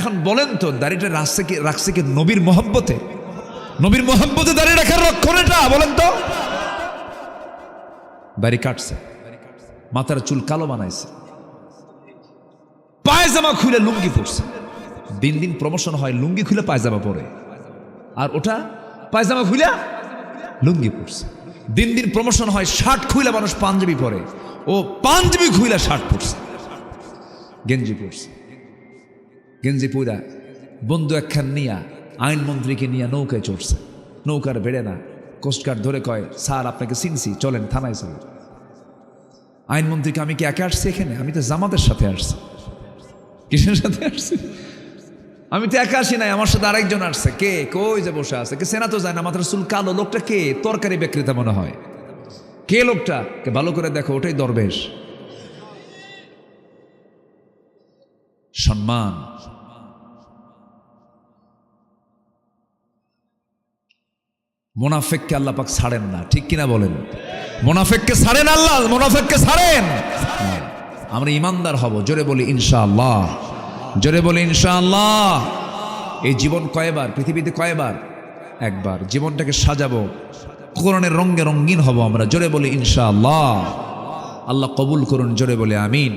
এখন বলেন তো, দাড়িটা রাখছে কি নবীর মহব্বতে? নবীর মহব্বতে দাড়ি রাখার লক্ষণ এটা? বলেন তো। দাড়ি কাটছে, মাথার চুল কালো বানাইছে, পায়জামা খুলে লুঙ্গি পরছে। দিন দিন প্রমোশন হয়, লুঙ্গি খুলে পায়জামা পরে, আর ওটা পায়জামা খুলে লুঙ্গি পরছে। দিন দিন প্রমোশন হয়, শার্ট খুলে মানুষ পাঞ্জাবি পরে, ও পাঞ্জাবি খুলে শার্ট পরছে, গেঞ্জি পরছে। গেঞ্জি পুরা বন্ধু একখান নিয়া আইনমন্ত্রীকে নিয়ে নৌকায় চড়ছে। নৌকার বেড়ে না, কোস্টগার্ড ধরে কয়, স্যার আপনাকে চিনছি, চলেন থানায় চলেন। আইনমন্ত্রীকে, আমি কি একা আসছি এখানে? আমি তো জামাতের সাথে আসছি। কিসের সাথে আসছি? আমি তো একা আসি নাই, আমার সাথে আরেকজন আসছে। কে? কই যে বসে আছে, কে চেনা তো যায় না, মাথার চুল কালো। লোকটা কে? তরকারি বিক্রেতা মনে হয়। কে লোকটা? কে ভালো করে দেখো, ওটাই দরবেশ। সম্মান। মুনাফিককে আল্লাহ পাক ছাড়েন না, ঠিক কিনা বলেন? মুনাফিককে ছাড়েন আল্লাহ, মুনাফিককে ছাড়েন। আমরা ইমানদার হব, জোরে বলি ইনশাআল্লাহ, জোরে বলি ইনশাআল্লাহ। এই জীবন কয়বার, পৃথিবীতে কয়বার? একবার। জীবনটাকে সাজাবো, কোরআনের রঙে রঙিন হব আমরা, জোরে বলি ইনশাআল্লাহ। আল্লাহ কবুল করুন, জোরে বলে আমিন।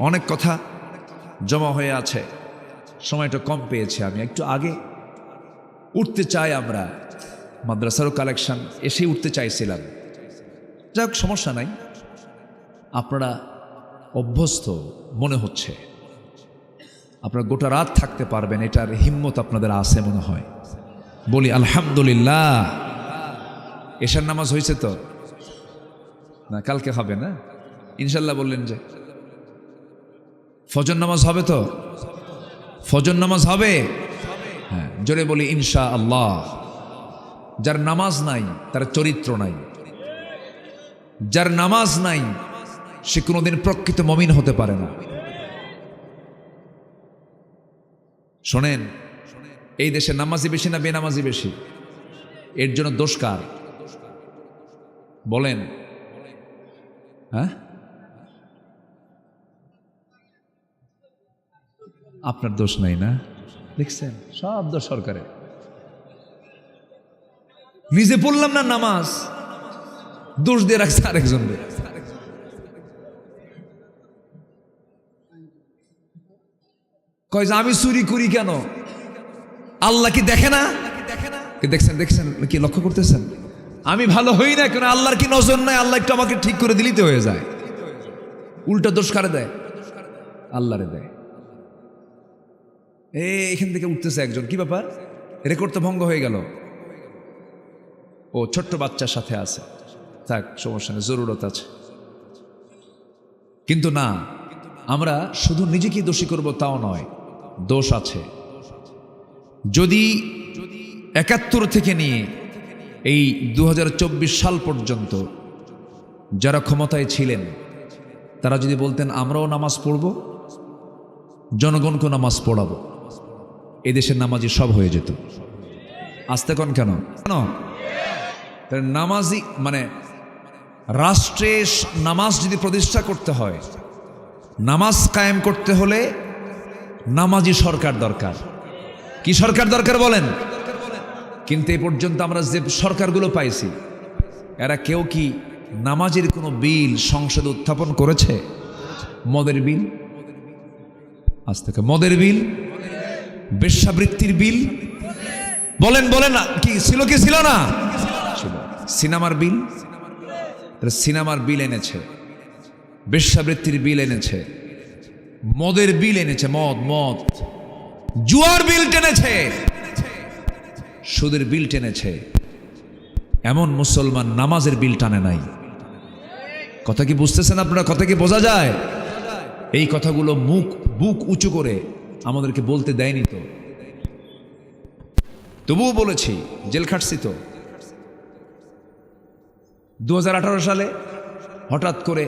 অনেক কথা জমা হয়ে আছে, সময়টা কম পেয়েছি, আমি একটু আগে উঠতে চাই। আমরা মাদ্রাসারও কালেকশন এসে উঠতে চাইছিলাম, যাক সমস্যা নাই। আপনারা অভ্যস্ত মনে হচ্ছে, আপনারা গোটা রাত থাকতে পারবেন, এটার হিম্মত আপনাদের আছে মনে হয়। বলি আলহামদুলিল্লাহ। এশার নামাজ হয়েছে তো না? কালকে হবে না ইনশাল্লাহ? বললেন যে ফজর নামাজ হবে তো? ফজর নামাজ হবে, হ্যাঁ, জোরে বলি ইনশাআল্লাহ। যার নামাজ নাই তার চরিত্র নাই, যার নামাজ নাই সে কোনোদিন প্রকৃত মুমিন হতে পারে না। শোনেন, এই দেশে নামাজি বেশি না বেনামাজি বেশি? এর জন্য দোষ কার বলেন? হ্যাঁ, আপনার দোষ নাই না? দেখছেন, সব দোষ সরকারের। নিজে পড়লাম না নামাজ, দোষ দিয়ে রাখছে আরেকজনকে। কয় যে আমি চুরি করি কেন? আল্লাহ কি দেখে না? দেখছেন, দেখছেন কি লক্ষ্য করতেছেন? আমি ভালো হই না কেন? আল্লাহর কি নজর নাই? আল্লাহ একটু আমাকে ঠিক করে দিলিতে হয়ে যায়। উল্টা দোষ কারে দেয়? আল্লাহরে দেয়। এখান থেকে উঠতেছে একজন, কি ব্যাপার? রেকর্ড তো ভঙ্গ হয়ে গেল। ও ছোট্ট বাচ্চার সাথে আছে, থাক সমস্যা নেই, জরুরত আছে। কিন্তু না, আমরা শুধু নিজেকে দোষী করব তাও নয়, দোষ আছে। যদি ৭১ থেকে নিয়ে এই ২০২৪ সাল পর্যন্ত যারা ক্ষমতায় ছিলেন, তারা যদি বলতেন আমরাও নামাজ পড়ব, জনগণকে নামাজ পড়াবো, এদেশের নামাজি সব হয়ে যেত। আসতে কোন কেন? নামাজি মানে রাষ্ট্রে নামাজ যদি প্রতিষ্ঠা করতে হয়, নামাজ কায়েম করতে হলে নামাজি সরকার দরকার। কি সরকার দরকার বলেন? কিন্তু এ পর্যন্ত আমরা যে সরকারগুলো পাইছি, এরা কেউ কি নামাজের কোনো বিল সংসদে উত্থাপন করেছে? মদের বিল, আজ থেকে মদের বিল, বেশ্যাবৃত্তির বিল, বলেন বলেন কি ছিল? কি ছিল না? সিনেমার বিল, সিনেমার বিল এনেছে, বেশ্যাবৃত্তির বিল এনেছে, মদের বিল এনেছে, মদ, জুয়ার বিল টেনেছে, সুদের বিল টেনেছে। এমন মুসলমান নামাজের বিল টানে নাই। কথা কি বুঝতেছেন আপনারা? কথা কি বোঝা যায়? এই কথাগুলো বুক উঁচু করে আমাদেরকে বলতে দেয়নি তো, তবুও বলেছি, জেল খাটছি তো। 2018 সালে হঠাৎ করে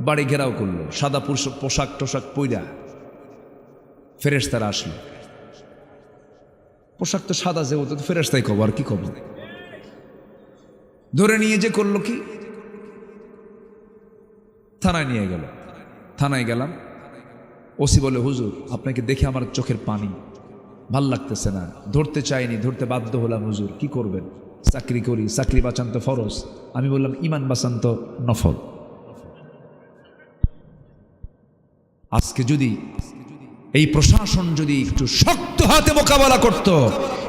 বাড়ি ঘেরাও করলো, সাদা পোশাক টোশাক পইরা ফেরেশতারা আসলো। পোশাক তো সাদা, যে হতো ফেরেশতাই কব, আর কি কব। ধরে নিয়ে যে করলো কি, থানায় নিয়ে গেল। থানায় গেলাম, ওসি বলে, হুজুর আপনাকে দেখে আমার চোখের পানি, ভাল লাগতেছে না, ধরতে চাইনি, ধরতে বাধ্য হলাম হুজুর, কি করবেন? চাকরি করি, চাকরি বাঁচান তো ফরজ। আমি বললাম ইমান বাঁচান তো নফল। আজকে যদি এই প্রশাসন যদি একটু শক্ত হাতে মোকাবেলা করত,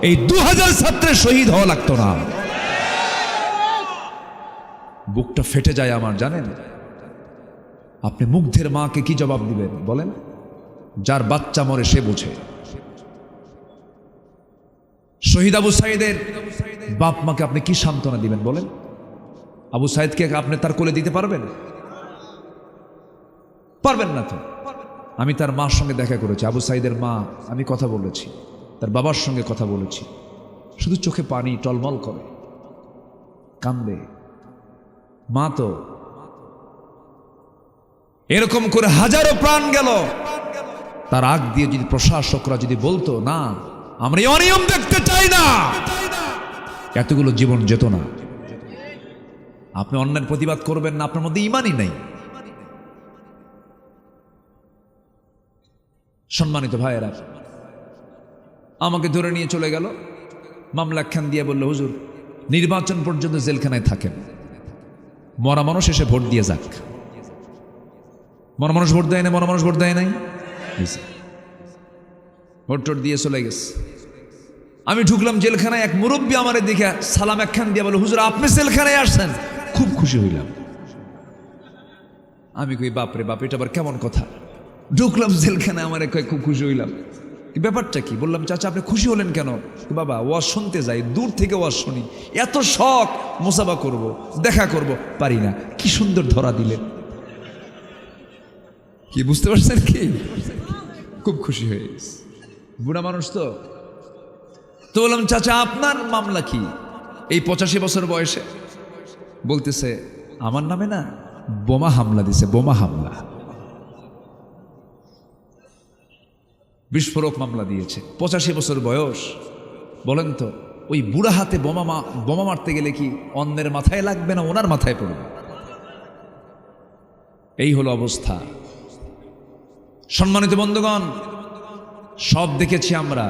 এই 2000 ছাত্রের শহীদ হওয়া লাগতো না। বুকটা ফেটে যায় আমার, জানেন? আপনি মুগ্ধের মাকে কি জবাব দিবেন বলেন? যার বাচ্চা মরে সে বোঝে। শহীদ আবু সাইদের বাপ মাকে আপনি কি সান্ত্বনা দিবেন বলেন? আবু সাইদকে আপনি তার কোলে দিতে পারবেন? পারবেন না তো। আমি তার মার সঙ্গে দেখা করেছি, আবু সাইদের মা, আমি কথা বলেছি, তার বাবার সঙ্গে কথা বলেছি। শুধু চোখে পানি টলমল করে, কান্দে। মা তো এরকম করে হাজারো প্রাণ গেল, তার আগ দিয়ে যদি প্রশাসকরা যদি বলতো না, আমরা এই অনিয়ম দেখতে চাই না, এতগুলো জীবন যেত না। আপনি অন্যের প্রতিবাদ করবেন না, আপনার মধ্যে ইমানই নাই। সম্মানিত ভাইয়েরা, আমাকে ধরে নিয়ে চলে গেল, মামলা খান দিয়ে বলল, হুজুর নির্বাচন পর্যন্ত জেলখানায় থাকেন, মরা মানুষ এসে ভোট দিয়ে যাক। মরা মানুষ ভোট দেয় না, মরা মানুষ ভোট দেয় নাই, ভোট টোট দিয়ে চলে গেছে। আমি ঢুকলাম জেলখানায়, এক মুরব্বী আমার দিকে সালাম একখান দিয়ে বলে, হুজুর আপনি জেলখানায় আসছেন, খুব খুশি হইলাম। আমি কই বাপরে বাপ, এটা আবার কেমন কথা? ঢুকলাম জেলখানায়, আমার খুব খুশি হইলাম। ব্যাপারটা কি? বললাম, চাচা আপনি খুশি হলেন কেন? বাবা ওয়াজ শুনতে যাই, দূর থেকে ওয়াজ শুনি, এত শখ, মোসাবা করব, দেখা করব, পারি না। কি সুন্দর ধরা দিলেন, কি বুঝতে পারছেন কি? খুব খুশি হয়ে গেছে, বুড়া মানুষ তো। তো বললাম, চাচা আপনার মামলা কি? এই 85 বছর বয়সে বলতেছে, আমার নামে না বোমা হামলা দিছে, বোমা হামলা, বিস্ফোরক মামলা দিয়েছে। 85 বছর বয়স। বলেন তো, ওই বুড়া হাতে বোমা মারতে গেলে কি অন্যের মাথায় লাগবে না ওনার মাথায় পড়বে? এই হলো অবস্থা। সম্মানিত বন্ধুগণ, সব দেখেছি আমরা।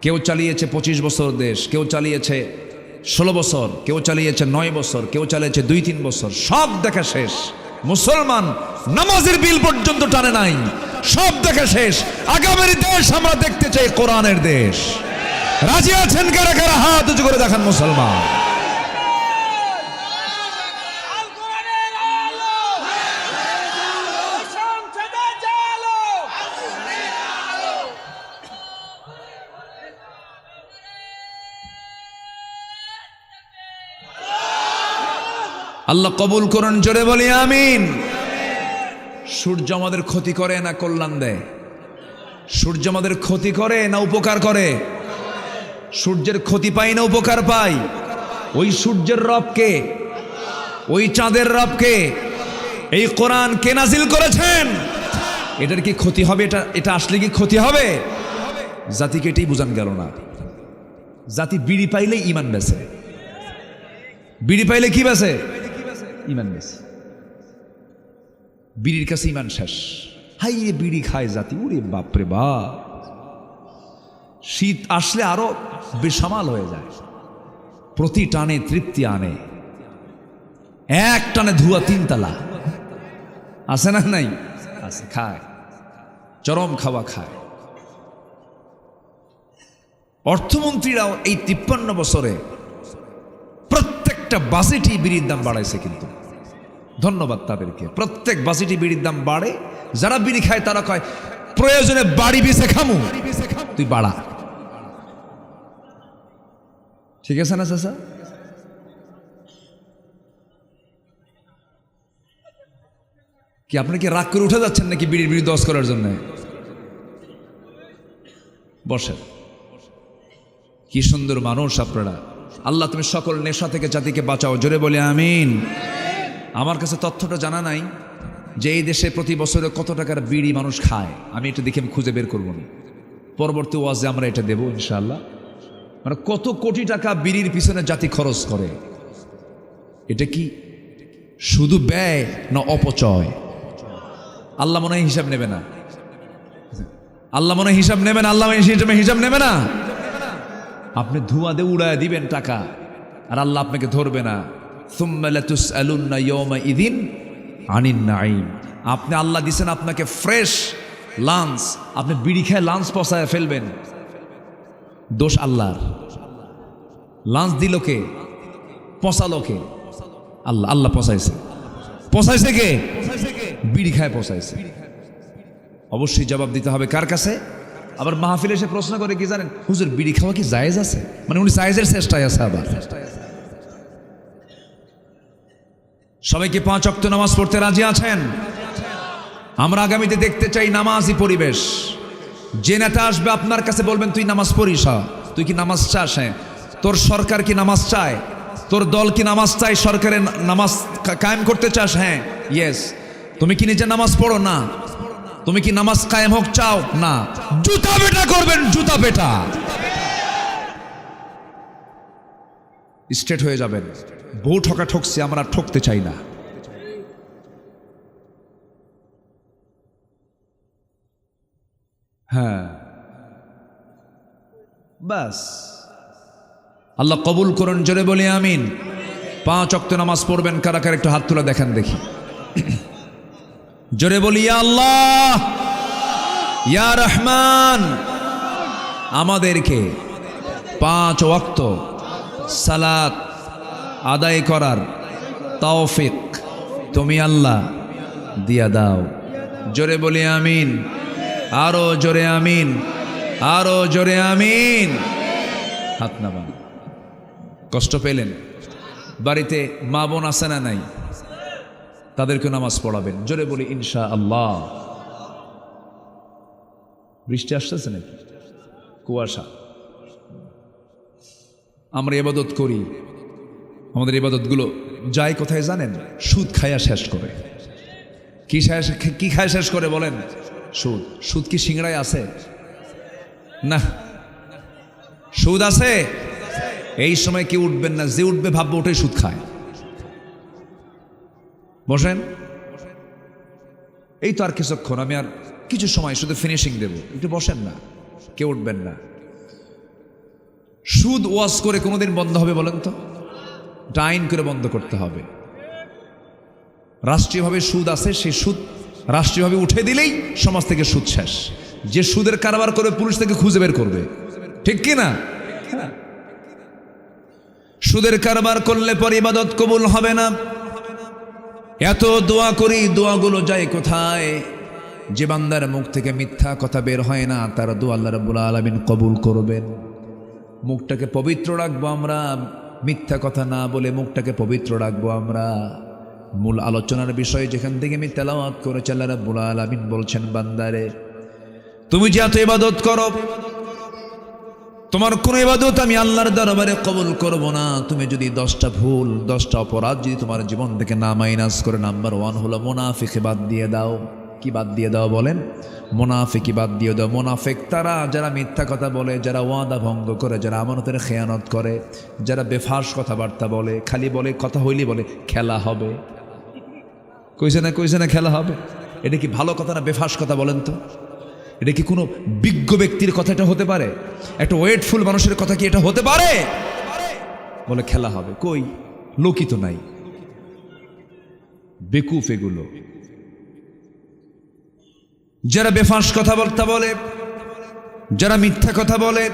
কেউ চালিয়েছে 25 বছর দেশ, কেউ চালিয়েছে 16 বছর, কেউ চালিয়েছে 9 বছর, কেউ চালিয়েছে 2-3 বছর। সব দেখা শেষ। মুসলমান নামাজের বিল পর্যন্ত টানে নাই, সব দেখা শেষ। আগামীর দেশ আমরা দেখতে চাই কোরআনের দেশ। রাজি আছেন কারা কারা? হাত উঁচু করে দেখান মুসলমান। আল্লাহ কবুল করুন, জোরে বলি আমিন। সূর্য আমাদের ক্ষতি করে না কল্যাণ দেয়? সূর্য আমাদের ক্ষতি করে না উপকার করে? সূর্যের ক্ষতি পাই না উপকার পাই? ওই সূর্যের রব কে? ওই চাঁদের রব কে? এই কোরআন কে নাজিল করেছেন? এটার কি ক্ষতি হবে? এটা আসলে কি ক্ষতি হবে? জাতিকে এটাই বুঝান গেল না। জাতি বিড়ি পাইলে ইমান বেছে, বিড়ি পাইলে কি বেছে? ইমান বেছে। বিড়ির কাছে ইমান শেষ। হাই রে বিড়ি খায় জাতি, ওরে বাপরে বাপ। শীত আসলে আরো বেসামাল হয়ে যায়, প্রতি টানে তৃপ্তি আনে, এক টানে ধোয়া 3 তালা আছে না? নাই আছে, খায়, চরম খাওয়া খায়। অর্থমন্ত্রীরাও এই 53 বছরে প্রত্যেকটা বাজেটই বিড়ির দাম বাড়াইছে, কিন্তু ধন্যবাদ তাদেরকে। প্রত্যেক বাজেটই বিড়ির দাম বাড়ে। যারা বিড়ি খায় তারা কয়, প্রয়োজনে বাড়ি বেছে খামু, তুই বাড়া। ঠিক আছে না চাচা? কি আপনি কি রাগ করে উঠে যাচ্ছেন নাকি বিড়ির বিড়ি দশ করার জন্য? বসেন। কি সুন্দর মানুষ আপনারা। আল্লাহ তুমি সকল নেশা থেকে জাতিকে বাঁচাও, জোরে বলে আমিন। আমার কাছে তথ্যটা জানা নাই যে এই দেশে প্রতি বছরে কত টাকার বিড়ি মানুষ খায়। আমি এটা দেখে আমি খুঁজে বের করবো না, পরবর্তী ওয়াজে আমরা এটা দেবো ইনশাআল্লাহ। মানে কত কোটি টাকা বিড়ির পিছনে জাতি খরচ করে। এটা কি শুধু ব্যয় না অপচয়? আল্লাহ মনে হয় হিসাব নেবে না, আল্লাহ মনে হয় হিসাব নেবে না, আল্লাহ হিসাব নেবে না। আপনি ধোঁয়া দিয়ে উড়ায় দিবেন টাকা, আর আল্লাহ আপনাকে ধরবে না। সুম্মা লাতুসআলুন্না ইয়াওমাইযিন আনিন নাঈম। আপনি আল্লাহ দিছেন আপনাকে ফ্রেশ লাঞ্চ, আপনি বিড়ি খেয়ে লাঞ্চ পচায় ফেলবেন, দোষ আল্লাহর। লাঞ্চ দিল কে? পচালো কে? আল্লাহ। আল্লাহ পচাইছে কে? বিড়ি খায় পচাইছে। অবশ্যই জবাব দিতে হবে কার কাছে? আবার মাহফিলে এসে প্রশ্ন করে কি জানেন, হুজুর বিড়ি খাওয়া কি জায়েজ আছে? মানে উনি জায়েজের চেষ্টায় আছে। আবার সবাইকে 5 ওয়াক্ত নামাজ পড়তে রাজি আছেন? আমরা আগামীতে দেখতে চাই নামাজি পরিবেশ। যে নেতা আসবে আপনার কাছে বলবেন তুই নামাজ পড়িস, তুই কি নামাজ চাস? হ্যাঁ। তোর সরকার কি নামাজ চায়? তোর দল কি নামাজ চায়? সরকারের নামাজ কায়েম করতে চাস? হ্যাঁ, ইয়েস। তুমি কি নিজে নামাজ পড়ো? না। তুমি কি নামাজ কায়েম হোক চাও? না। জুতা পেটা করবেন, জুতা পেটা, স্ট্রেট হয়ে যাবেন। বউ ঠকা ঠকছি, আমরা ঠকতে চাই না। হ্যাঁ, বাস। আল্লাহ কবুল করুন, জোরে বলি আমিন। 5 ওয়াক্ত নামাজ পড়বেন কারা কারা, একটু হাত তুলে দেখান দেখি। জোরে বলি ইয়া আল্লাহ, ইয়া রহমান। আমাদেরকে 5 ওয়াক্ত সালাত আদায় করার তৌফিক তুমি আল্লাহ দিয়া দাও। জোরে বলি আমিন, আরো জোরে আমিন, আরো জোরে আমিন। হাত নামান। কষ্ট পেলেন? বাড়িতে মা বোন আছে না নাই? তাদেরকে নামাজ পড়াবেন। জোরে বলি ইনশাআল্লাহ। বৃষ্টি আসতেছে নাকি? কুয়াশা। আমরা ইবাদত করি, আমাদের ইবাদতগুলো যায় কোথায় জানেন? সুদ খায়া শেষ করে। কি খায় শেষ করে বলেন? সুদ। সুদ কি সিংড়ায় আছে? না। সুদ আছে? এই সময় কি উঠবেন না, যে উঠবে ভাববে ওটাই সুদ খায়। বসেন। এই তো আর কিছুক্ষণ, আমি আর কিছু সময় শুধু ফিনিশিং দেব, একটু বসেন না, কেউ উঠবেন না। সুদ ওয়াজ করে কোনোদিন বন্ধ হবে বলেন তো? আইন করে বন্ধ করতে হবে। রাষ্ট্রীয়ভাবে সুদ আছে, সেই সুদ রাষ্ট্রীয়ভাবে উঠে দিলেই সমাজ থেকে সুদ শেষ। যে সুদের কারবার করে পুলিশ থেকে খুঁজে বের করবে, ঠিক কি না? সুদের কারবার করলে পরে ইবাদত কবুল হবে না। এত দোয়া করি, দোয়াগুলো যায় কোথায়? যে বান্দার মুখ থেকে মিথ্যা কথা বের হয় না, তার দোয়া আল্লাহ রাব্বুল আলামিন কবুল করবেন। মুখটাকে পবিত্র রাখবো আমরা, মিথ্যা কথা না বলে মুখটাকে পবিত্র রাখবো আমরা। মূল আলোচনার বিষয় যেখান থেকে আমি তেলাওয়াত করেছি, আল্লাহ রাব্বুল আলামিন বলছেন, বান্দারে তুমি যে এত ইবাদত করো, তোমার কোন ইবাদত আমি আল্লাহর দরবারে কবুল করব না। তুমি যদি 10টা ভুল, 10টা অপরাধ যদি তোমার জীবন থেকে না মাইনাস করে, নাম্বার 1 হলো মুনাফিকি বাদ দিয়ে দাও। কি বাদ দিয়ে দাও বলেন? মুনাফিকি বাদ দিয়ে দাও। মুনাফিক তারা যারা মিথ্যা কথা বলে, যারা ওয়াদা ভঙ্গ করে, যারা আমানতের খেয়ানত করে, যারা বেফাস কথাবার্তা বলে, খালি বলে কথা হইলি বলে খেলা হবে। কইছে না খেলা হবে। এটা কি ভালো কথা না বেফাস কথা বলেন তো? এটা কি কোনো বিজ্ঞ ব্যক্তির কথা এটা হতে পারে? একটা ওয়েটফুল মানুষের কথা কি এটা হতে পারে? বলে খেলা হবে। কই? লোকই তো নাই। বেকুফ এগুলো। যারা বেফাঁস কথাবার্তা বলে, যারা মিথ্যা কথা বলে,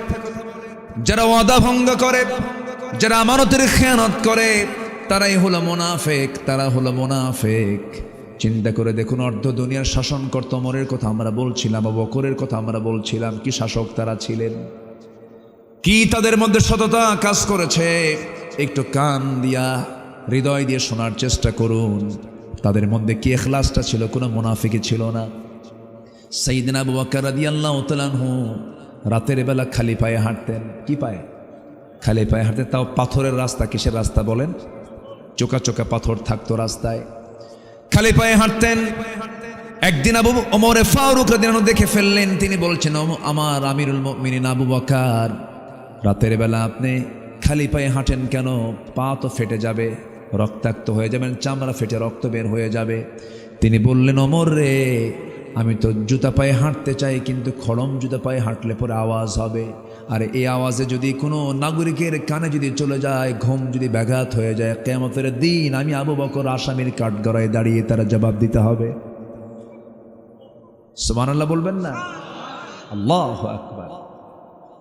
যারা ওয়াদা ভঙ্গ করে, যারা আমানতের খেয়ানত করে, তারাই হলো মুনাফিক, তারা হলো মুনাফিক। চিন্তা করে দেখুন, অর্ধ দুনিয়ার শাসনকর্তা ওমরের কথা আমরা বলছিলাম, আবু বকরের কথা আমরা বলছিলাম, কি শাসক তারা ছিলেন, কি তাদের মধ্যে সততা কাজ করেছে। একটু কান দিয়া, হৃদয় দিয়ে শোনার চেষ্টা করুন। তাদের মধ্যে কি ইখলাসটা ছিল? কোনো মুনাফিকি ছিল না। সাইয়েদনা আবু বকর রাদিয়াল্লাহু তাআলা আনহু রাতের বেলা খালি পায়ে হাঁটতেন। কি পায়ে? খালি পায়ে হাঁটতেন, তাও পাথরের রাস্তা। কিসের রাস্তা বলেন? চোকা চোকা পাথর থাকতো রাস্তায়, খালি পায়ে হাঁটতেন। একদিন আবু ওমরে ফারুক রাদিয়াল্লাহু দেখে ফেললেন। তিনি বলছেন, আমার আমিরুল মুমিনিন আবু বকর, রাতের বেলা আপনি খালি পায়ে হাঁটেন কেন? পা তো ফেটে যাবে, রক্তাক্ত হয়ে যাবেন, চামড়া ফেটে রক্ত বের হয়ে যাবে। তিনি বললেন, ওমর রে, আমি তো জুতা পায়ে হাঁটতে চাই, কিন্তু খড়ম জুতা পায়ে হাঁটলে পরে আওয়াজ হবে, আর এই আওয়াজে যদি কোনো নাগরিকের কানে যদি চলে যায়, ঘুম যদি ব্যাঘাত হয়ে যায়, কিয়ামতের দিন আমি আবু বকর আসামির কাঠগড়ায় দাঁড়িয়ে তারা জবাব দিতে হবে। সুবহানাল্লাহ বলবেন না? আল্লাহু আকবার।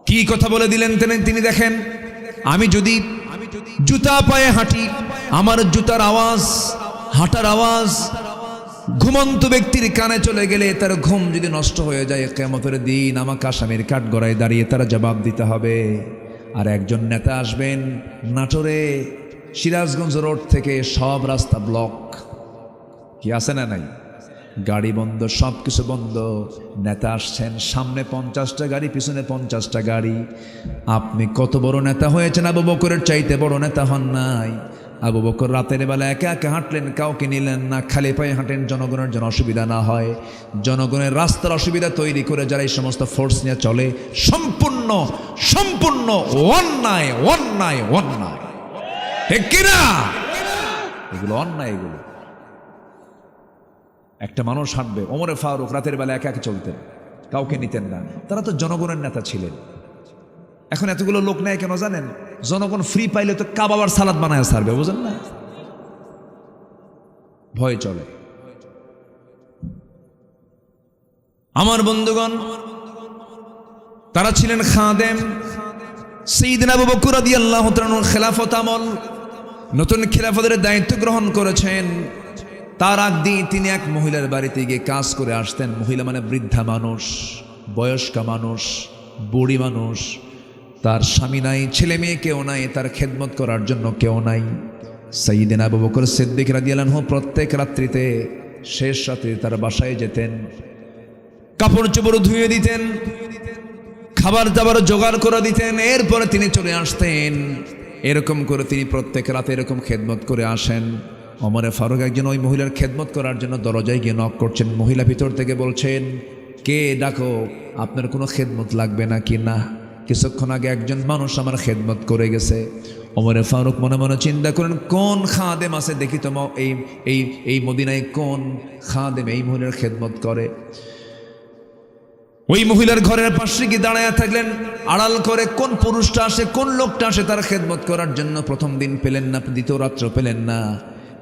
কি কথা বলে দিলেন তিনি! দেখেন, আমি যদি জুতা পায়ে হাঁটি, আমার জুতার আওয়াজ, হাঁটার আওয়াজ ঘুমন্ত ব্যক্তির কানে চলে গেলে তার ঘুম যদি নষ্ট হয়ে যায়, কিয়ামতের দিন আমাকে আসামির কাঠগড়ায় দাঁড়িয়ে তারা জবাব দিতে হবে। আর একজন নেতা আসবেন নাটোরে, সিরাজগঞ্জ রোড থেকে সব রাস্তা ব্লক। কি আছে না নাই? গাড়ি বন্ধ, সব কিছু বন্ধ। নেতা আসছেন, সামনে 50টা গাড়ি, পিছনে 50টা গাড়ি। আপনি কত বড় নেতা হয়েছেন? আবু বকরের চাইতে বড় নেতা হন নাই। আবু বকর রাতের বেলা একা একা হাঁটলেন, কাউকে নিলেন না, খালি পায়ে হাঁটেন জনগণের যেন অসুবিধা না হয়। জনগণের রাস্তার অসুবিধা তৈরি করে যারা এই সমস্ত ফোর্স নিয়ে চলে, সম্পূর্ণ সম্পূর্ণ অন্যায় অন্যায় অন্যায়। ঠিক কিনা? এগুলো অন্যায়। এগুলো একটা মানুষ হাঁটবে, ওমরে ফারুক রাতের বেলা একা একা চলতেন, কাউকে নিতেন না। তারা তো জনগণের নেতা ছিলেন। এখন এতগুলো লোক নেয় কেন জানেন? জনগণ ফ্রি পাইলে তো কাবাবার সালাদ বানায় ছাড়বে, বুঝেন না? ভয় চলে। আমার বন্ধুগণ, তারা ছিলেন খাদেম। সাইয়্যিদনা আবু বকর রাদিয়াল্লাহু তাআলার খেলাফত আমল, নতুন খেলাফতের দায়িত্ব গ্রহণ করেছেন। তার আগ দিয়ে তিনি এক মহিলার বাড়িতে গিয়ে কাজ করে আসতেন। মহিলা মানে বৃদ্ধা মানুষ, বয়স্কা মানুষ, বুড়ি মানুষ। তার স্বামী নাই, ছেলে মেয়ে কেউ নাই, তার খেদমত করার জন্য কেউ নাই। সাইয়্যিদনা আবু বকর সিদ্দিক রাদিয়াল্লাহু আনহু প্রত্যেক রাত্রিতে শেষ রাতে তার বাসায় যেতেন, কাপড় চোপড় ধুয়ে দিতেন, খাবার দাবার জোগাড় করে দিতেন, এরপরে তিনি চলে আসতেন। এরকম করে তিনি প্রত্যেক রাতে এরকম খেদমত করে আসেন। ওমরে ফারুক একজন ওই মহিলার খেদমত করার জন্য দরজায় গিয়ে নক করছেন। মহিলা ভিতর থেকে বলছেন, কে ডাকো, আপনার কোনো খেদমত লাগবে না কি? না, কিছুক্ষণ আগে একজন মানুষ আমার খেদমত করে গেছে। ওমরে ফারুক মনে মনে চিন্তা করেন, কোন খাদেম আছে দেখি তো, এই মদিনায় কোন খাদেম এই মহিলার খেদমত করে। ওই মহিলার ঘরের পাশে গিয়ে দাঁড়ায় থাকলেন, আড়াল করে কোন পুরুষটা আসে, কোন লোকটা আসে তার খেদমত করার জন্য। প্রথম দিন পেলেন না, দ্বিতীয় রাত্র পেলেন না,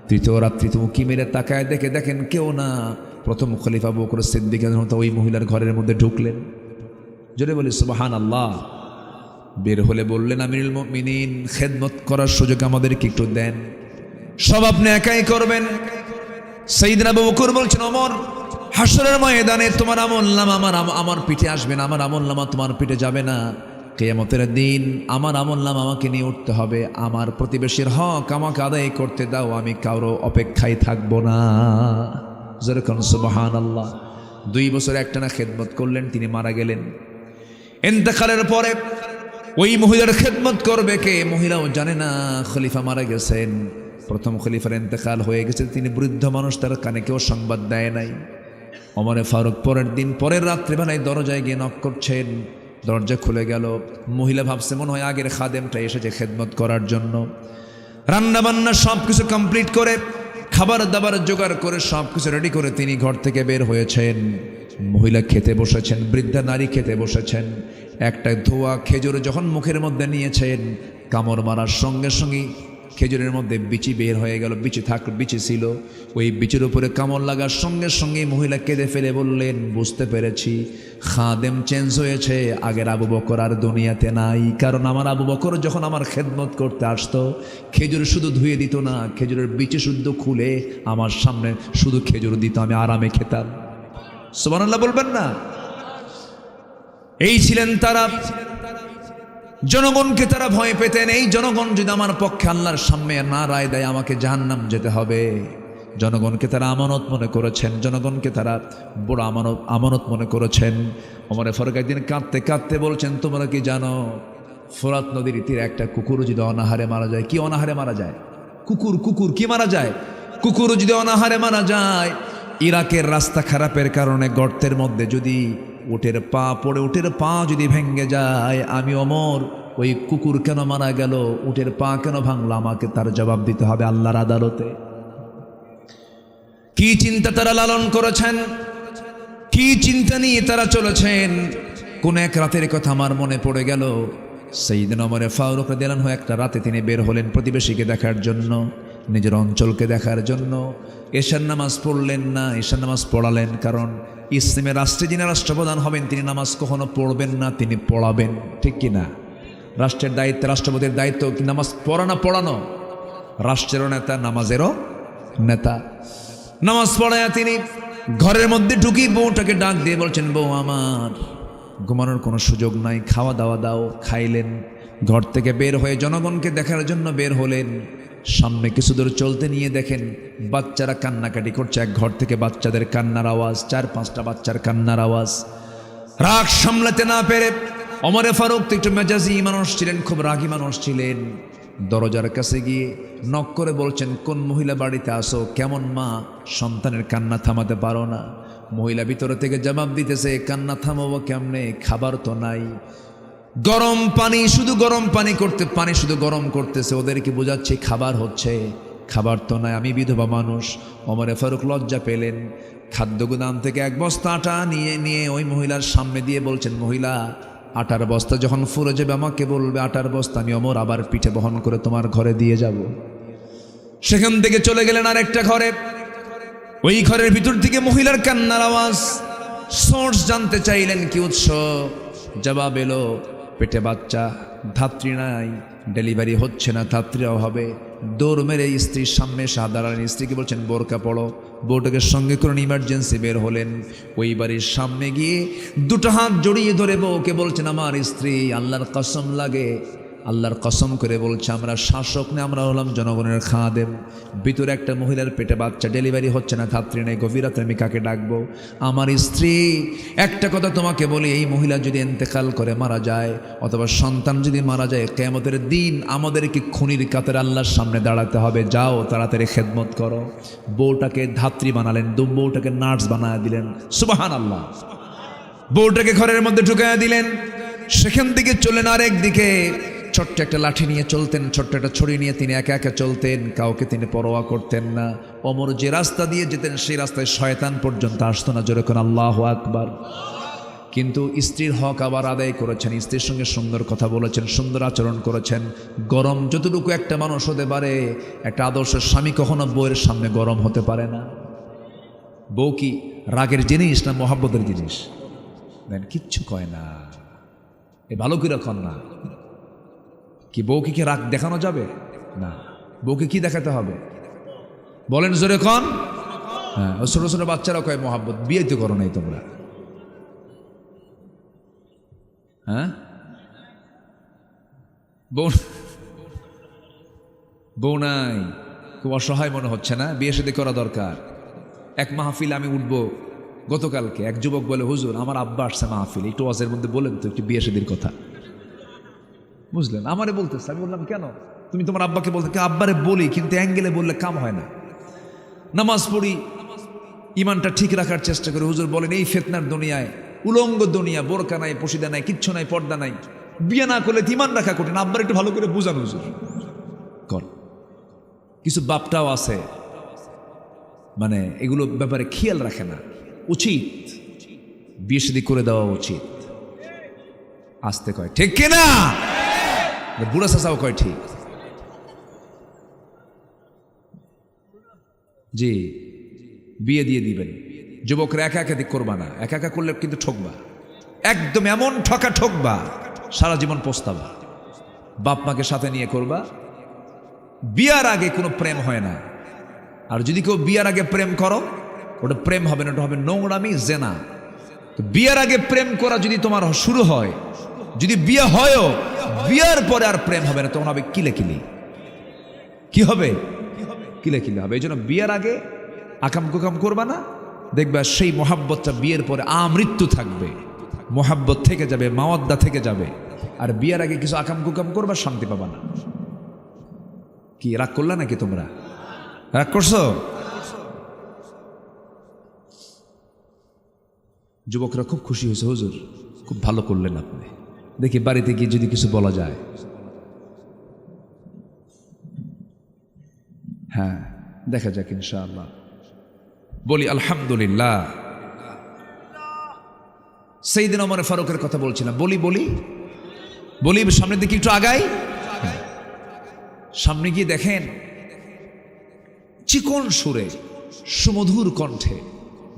তৃতীয় রাত্রিতে উকি মেরে তাকায় দেখেন কেউ না। প্রথম খলিফা আবু বকর সিদ্দিক ওই মহিলার ঘরের মধ্যে ঢুকলেন। জোরে বলি সুবহানাল্লাহ। বের হলে বললেন, আমিরুল মুমিনিন, খেদমত করার সুযোগ আমাদেরকে একটু দেন, সব আপনি একাই করবেন। সাইয়্যিদনা আবু বকর বলছেন, ওমর, হাসরের ময়দানে তোমার আমলনামা আমার পিঠে আসবে না, আমার আমলনামা তোমার পিঠে যাবে না। কিয়ামতের দিন আমার আমলনামা আমাকে নিয়ে উঠতে হবে। আমার প্রতিবেশীর হক আমাকে আদায় করতে দাও, আমি কারো অপেক্ষায় থাকবো না। যেরকম সুবহানাল্লাহ। 2 বছর একটানা খেদমত করলেন, তিনি মারা গেলেন। ইন্তেকালের পরে ওই মহিলার খেদমত করবে কে? মহিলাও জানে না খলিফা মারা গেছেন। প্রথম খলিফার ইন্তেকাল হয়ে গেছে, তিনি বৃদ্ধ মানুষ, তার কানে কেউ সংবাদ দেয় নাই। ওমরে ফারুক পরের দিন পরের রাত্রিবেলায় দরজায় গিয়ে নক করছেন, দরজা খুলে গেল। মহিলা ভাবছে মনে হয় আগের খাদেমটা এসেছে খেদমত করার জন্য। রান্না বান্না সব কিছু কমপ্লিট করে, খাবার দাবার জোগাড় করে, সব কিছু রেডি করে তিনি ঘর থেকে বের হয়েছেন। মহিলা খেতে বসেছেন, বৃদ্ধা নারী খেতে বসেছেন। একটা ধোয়া খেজুর যখন মুখের মধ্যে নিয়েছেন, কামড় মারার সঙ্গে সঙ্গে খেজুরের মধ্যে বিচি বের হয়ে গেল। বিচি ছিল, ওই বিচির উপরে কামড় লাগার সঙ্গে সঙ্গে মহিলা কেঁদে ফেলে বললেন, বুঝতে পেরেছি খাদেম চেঞ্জ হয়েছে, আগের আবু বকর আর দুনিয়াতে নাই। কারণ আমার আবু বকর যখন আমার খেদমত করতে আসতো, খেজুর শুধু ধুয়ে দিত না, খেজুরের বিচি শুদ্ধ খুলে আমার সামনে শুধু খেজুর দিত, আমি আরামে খেতাম। সুবহানাল্লাহ বলবেন না? এই ছিলেন তারা। জনগণকে তারা ভয় পেতেন, এই জনগণ যদি আমার পক্ষে আল্লাহর সামনে না রায় দেয়, আমাকে জাহান্নাম যেতে হবে। জনগণকে তারা আমানত মনে করেছেন, জনগণকে তারা বড় আমানত মনে করেছেন। ওমরে ফারুক একদিন কাঁদতে কাঁদতে বলছেন, তোমরা কি জানো ফোরাত নদীর তীরে একটা কুকুর যদি অনাহারে মারা যায়, কি অনাহারে মারা যায়? কুকুর কি মারা যায়? কুকুর যদি অনাহারে মারা যায়, ইরাকের রাস্তা খারাপের কারণে গর্তের মধ্যে যদি উটের পা পড়ে, উটের পা যদি ভেঙে যায়, আমি ওমর ওই কুকুর কেন মারা গেল, উটের পা কেন ভাঙলো, আমাকে তার জবাব দিতে হবে আল্লাহর আদালতে। কি চিন্তা তারা লালন করেছেন, কি চিন্তা নিয়ে তারা চলেছেন। কোন এক রাতের কথা আমার মনে পড়ে গেল। সাইয়েদনা ওমর ফারুক রাদিয়াল্লাহু আনহু একটা রাতে তিনি বের হলেন প্রতিবেশীকে দেখার জন্য, নিজের অঞ্চলকে দেখার জন্য। এশার নামাজ পড়লেন না, এশার নামাজ পড়ালেন, কারণ ইসলামের রাষ্ট্রে যিনি রাষ্ট্রপ্রধান হবেন তিনি নামাজ কখনো পড়বেন না, তিনি পড়াবেন, ঠিক কিনা? রাষ্ট্রের দায়িত্ব, রাষ্ট্রপতির দায়িত্ব কি নামাজ পড়ানো পড়ানো? রাষ্ট্রেরও নেতা, নামাজেরও নেতা। নামাজ পড়ায়া তিনি ঘরের মধ্যে ঢুকি বউটাকে ডাক দিয়ে বলছেন, বউ আমার ঘুমানোর কোনো সুযোগ নাই, খাওয়া দাওয়া দাও। খাইলেন। ঘর থেকে বের হয়ে জনগণকে দেখার জন্য বের হলেন। সামনে কিছু দূর চলতে নিয়ে দেখেন বাচ্চারা কান্নাকাটি করছে। এক ঘর থেকে বাচ্চাদের কান্নার আওয়াজ, 4-5টা বাচ্চার কান্নার আওয়াজ। রাগ সামলাতে না পেরে ওমরে ফারুক তো একটু মেজাজি মানুষ ছিলেন, খুব রাগী মানুষ ছিলেন। দরজার কাছে গিয়ে নক করে বলছেন, কোন মহিলা বাড়িতে আসো? কেমন মা, সন্তানের কান্না থামাতে পারো না? মহিলা ভিতরে থেকে জবাব দিতেছে, কান্না থামাবো কেমনে, খাবার তো নাই। গরম পানি, শুধু গরম পানি করতে, পানি শুধু গরম করতেছে, ওদেরকে বোঝাচ্ছে খাবার হচ্ছে, খাবার তো নাই, আমি বিধবা মানুষ। ওমরে ফারুক লজ্জা পেলেন। খাদ্য গুদাম থেকে 1 বস্তা আটা নিয়ে ওই মহিলার সামনে দিয়ে বলছেন, মহিলা আটার বস্তা যখন ফুরে যাবে আমাকে বলবে, আটার বস্তা আমি ওমর আবার পিঠে বহন করে তোমার ঘরে দিয়ে যাব। সেখান থেকে চলে গেলেন আরেকটা ঘরে। ওই ঘরের ভিতর থেকে মহিলার কান্নার আওয়াজ। সোর্স জানতে চাইলেন কি উৎস, জবাব এলো, পেটে বাচ্চা, ধাত্রী নাই, ডেলিভারি হচ্ছে না, ধাত্রীরাও হবে। দৌড় মেরে স্ত্রীর সামনে সাধারণ স্ত্রীকে বলছেন, বোরকা পড়ো। বউটাকে সঙ্গে করে ইমার্জেন্সি বের হলেন। ওই বাড়ির সামনে গিয়ে 2টা হাত জড়িয়ে ধরে বউকে বলছেন, আমার স্ত্রী, আল্লাহর কসম লাগে, আল্লাহর কসম করে বলছে, আমরা শাসক না, আমরা হলাম জনগণের খাদেম। ভিতরে একটা মহিলার পেটে বাচ্চা, ডেলিভারি হচ্ছে না, ধাত্রী নেই, গভীর রাতে আমি কাকে ডাকবো? আমার স্ত্রী, একটা কথা তোমাকে বলি, এই মহিলা যদি ইন্তেকাল করে মারা যায়, অথবা সন্তান যদি মারা যায়, কিয়ামতের দিন আমাদেরকে খুনির কাতারে আল্লাহর সামনে দাঁড়াতে হবে। যাও তাড়াতাড়ি খেদমত করো। বউটাকে ধাত্রী বানালেন, বউটাকে নার্স বানায় দিলেন। সুবহানাল্লাহ। বউটাকে ঘরের মধ্যে ঢুকাইয়া দিলেন। সেখান থেকে চলেন আরেক দিকে। ছোট্ট একটা লাঠি নিয়ে চলতেন, ছোট্ট একটা ছড়ি নিয়ে তিনি একা একা চলতেন, কাউকে তিনি পরোয়া করতেন না। ওমর যে রাস্তা দিয়ে যেতেন সেই রাস্তায় শয়তান পর্যন্ত আসতো না। জোরে কোন আল্লাহু আকবার। কিন্তু স্ত্রীর হক আবার আদায় করেছেন, স্ত্রীর সঙ্গে সুন্দর কথা বলেছেন, সুন্দর আচরণ করেছেন। গরম যতটুকু একটা মানুষ হতে পারে, একটা আদর্শ স্বামী কখনো বউয়ের সামনে গরম হতে পারে না। বউ কি রাগের জিনিস না মহাব্বতের জিনিস? দেন কিচ্ছু কয় না, এ ভালো করে কন না। কি বউকে কি রাগ দেখানো যাবে? না। বউকে কি দেখাতে হবে বলেন জোরে কন? হ্যাঁ, ছোট ছোট বাচ্চারা কয় মহাব্বত। বিয়ে তো করো নাই তোমরা, হ্যাঁ? বউ নাই, খুব অসহায় মনে হচ্ছে না? বিয়ে শাদী করা দরকার। এক মাহফিল আমি উঠবো গতকালকে, এক যুবক বলে, হুজুর আমার আব্বা আসছে মাহফিল, একটু ওয়াজের মধ্যে বলেন তো একটু বিয়ে শাদীর কথা। বুঝলেন? আমারে বলতেছে। আমি বললাম, কেন? তুমি তোমার আব্বাকে বলতে? আব্বারে বলি, কিন্তু অ্যাঙ্গেলে বললে কাম হয় না। নামাজ পড়ি, ইমানটা ঠিক রাখার চেষ্টা করি। হুজুর বলেন, এই ফিতনার দুনিয়ায়, উলঙ্গ দুনিয়া, বোরকা নাই, পশিদা নাই, কিচ্ছু নাই, পর্দা নাই, বিয়ে না করলে ইমান রাখা কঠিন। আব্বার একটু ভালো করে বুঝান হুজুর। কর কিছু বাপটাও আছে, মানে এগুলো ব্যাপারে খেয়াল রাখে না। উচিত বিয়ে শাদী করে দেওয়া উচিত। আসতে কয় ঠিক কিনা? বুড়া চাচাও কয় ঠিক। জি, বিয়ে দিয়ে দিবেন। যুবকরা একা একাধিক করবা না, একা একা করলে কিন্তু ঠকবা, একদম এমন ঠকবা, সারা জীবন পস্তাবা। বাপ মাকে সাথে নিয়ে করবা। বিয়ার আগে কোনো প্রেম হয় না। আর যদি কেউ বিয়ার আগে প্রেম করো, ওটা প্রেম হবে না, ওটা হবে নোংরামি, জেনা। বিয়ার আগে প্রেম করা যদি তোমার শুরু হয়, যদি বিয়ে হয়ও, বিয়ার পরে আর প্রেম হবে না, তখন হবে কিলে কিলি। কি হবে? কিলে কিলে হবে। এই জন্য বিয়ার আগে আকাম কুকাম করবা না, দেখবা সেই মোহাব্বতটা বিয়ের পরে আমৃত্যু থাকবে, মোহাব্বত থেকে যাবে, মাওয়াদ্দা থেকে যাবে। আর বিয়ের আগে কিছু আকাম কুকাম করবা, শান্তি পাবা না। কি রাগ করলা নাকি তোমরা? রাগ করছো? যুবকরা খুব খুশি হয়েছে, হুজুর খুব ভালো করলেন আপনি। দেখি বাড়িতে গিয়ে যদি কিছু বলা যায়। হ্যাঁ, দেখা যাক ইনশাআল্লাহ। বলি আলহামদুলিল্লাহ। সাইয়েদনা ওমর ফারুকের কথা বলছিলাম। বলি বলি বলি সামনের দিকে একটু আগাই। সামনে গিয়ে দেখেন চিকন সুরে সুমধুর কণ্ঠে,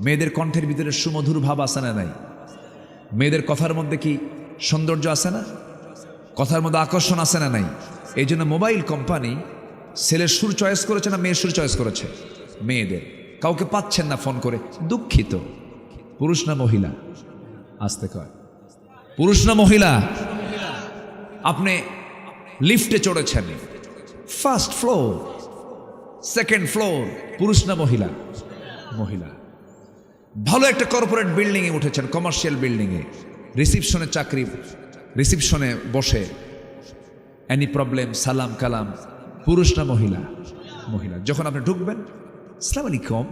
মেয়েদের কণ্ঠের ভিতরে সুমধুর ভাব আছে না নাই? মেয়েদের কথার মধ্যে কি সৌন্দর্য আছে না? কথার মধ্যে আকর্ষণ আছে না নাই? এই জন্য মোবাইল কোম্পানি ছেলের সুর চয়েস করেছে না মেয়ের সুর চয়েস করেছে? মেয়েদের। কাউকে পাচ্ছেন না ফোন করে, দুঃখিত। পুরুষ না মহিলা? আসতে কয়, পুরুষ না মহিলা? আপনি লিফটে চড়েছেন, ফার্স্ট ফ্লোর, সেকেন্ড ফ্লোর, পুরুষ না মহিলা? মহিলা। ভালো একটা কর্পোরেট বিল্ডিংয়ে উঠেছেন, কমার্শিয়াল বিল্ডিংয়ে, রিসিপশনে চাকরি, রিসিপশনে বসে, এনি প্রবলেম, সালাম কালাম, পুরুষ না মহিলা? মহিলা। যখন আপনি ঢুকবেন, আসসালামু আলাইকুম,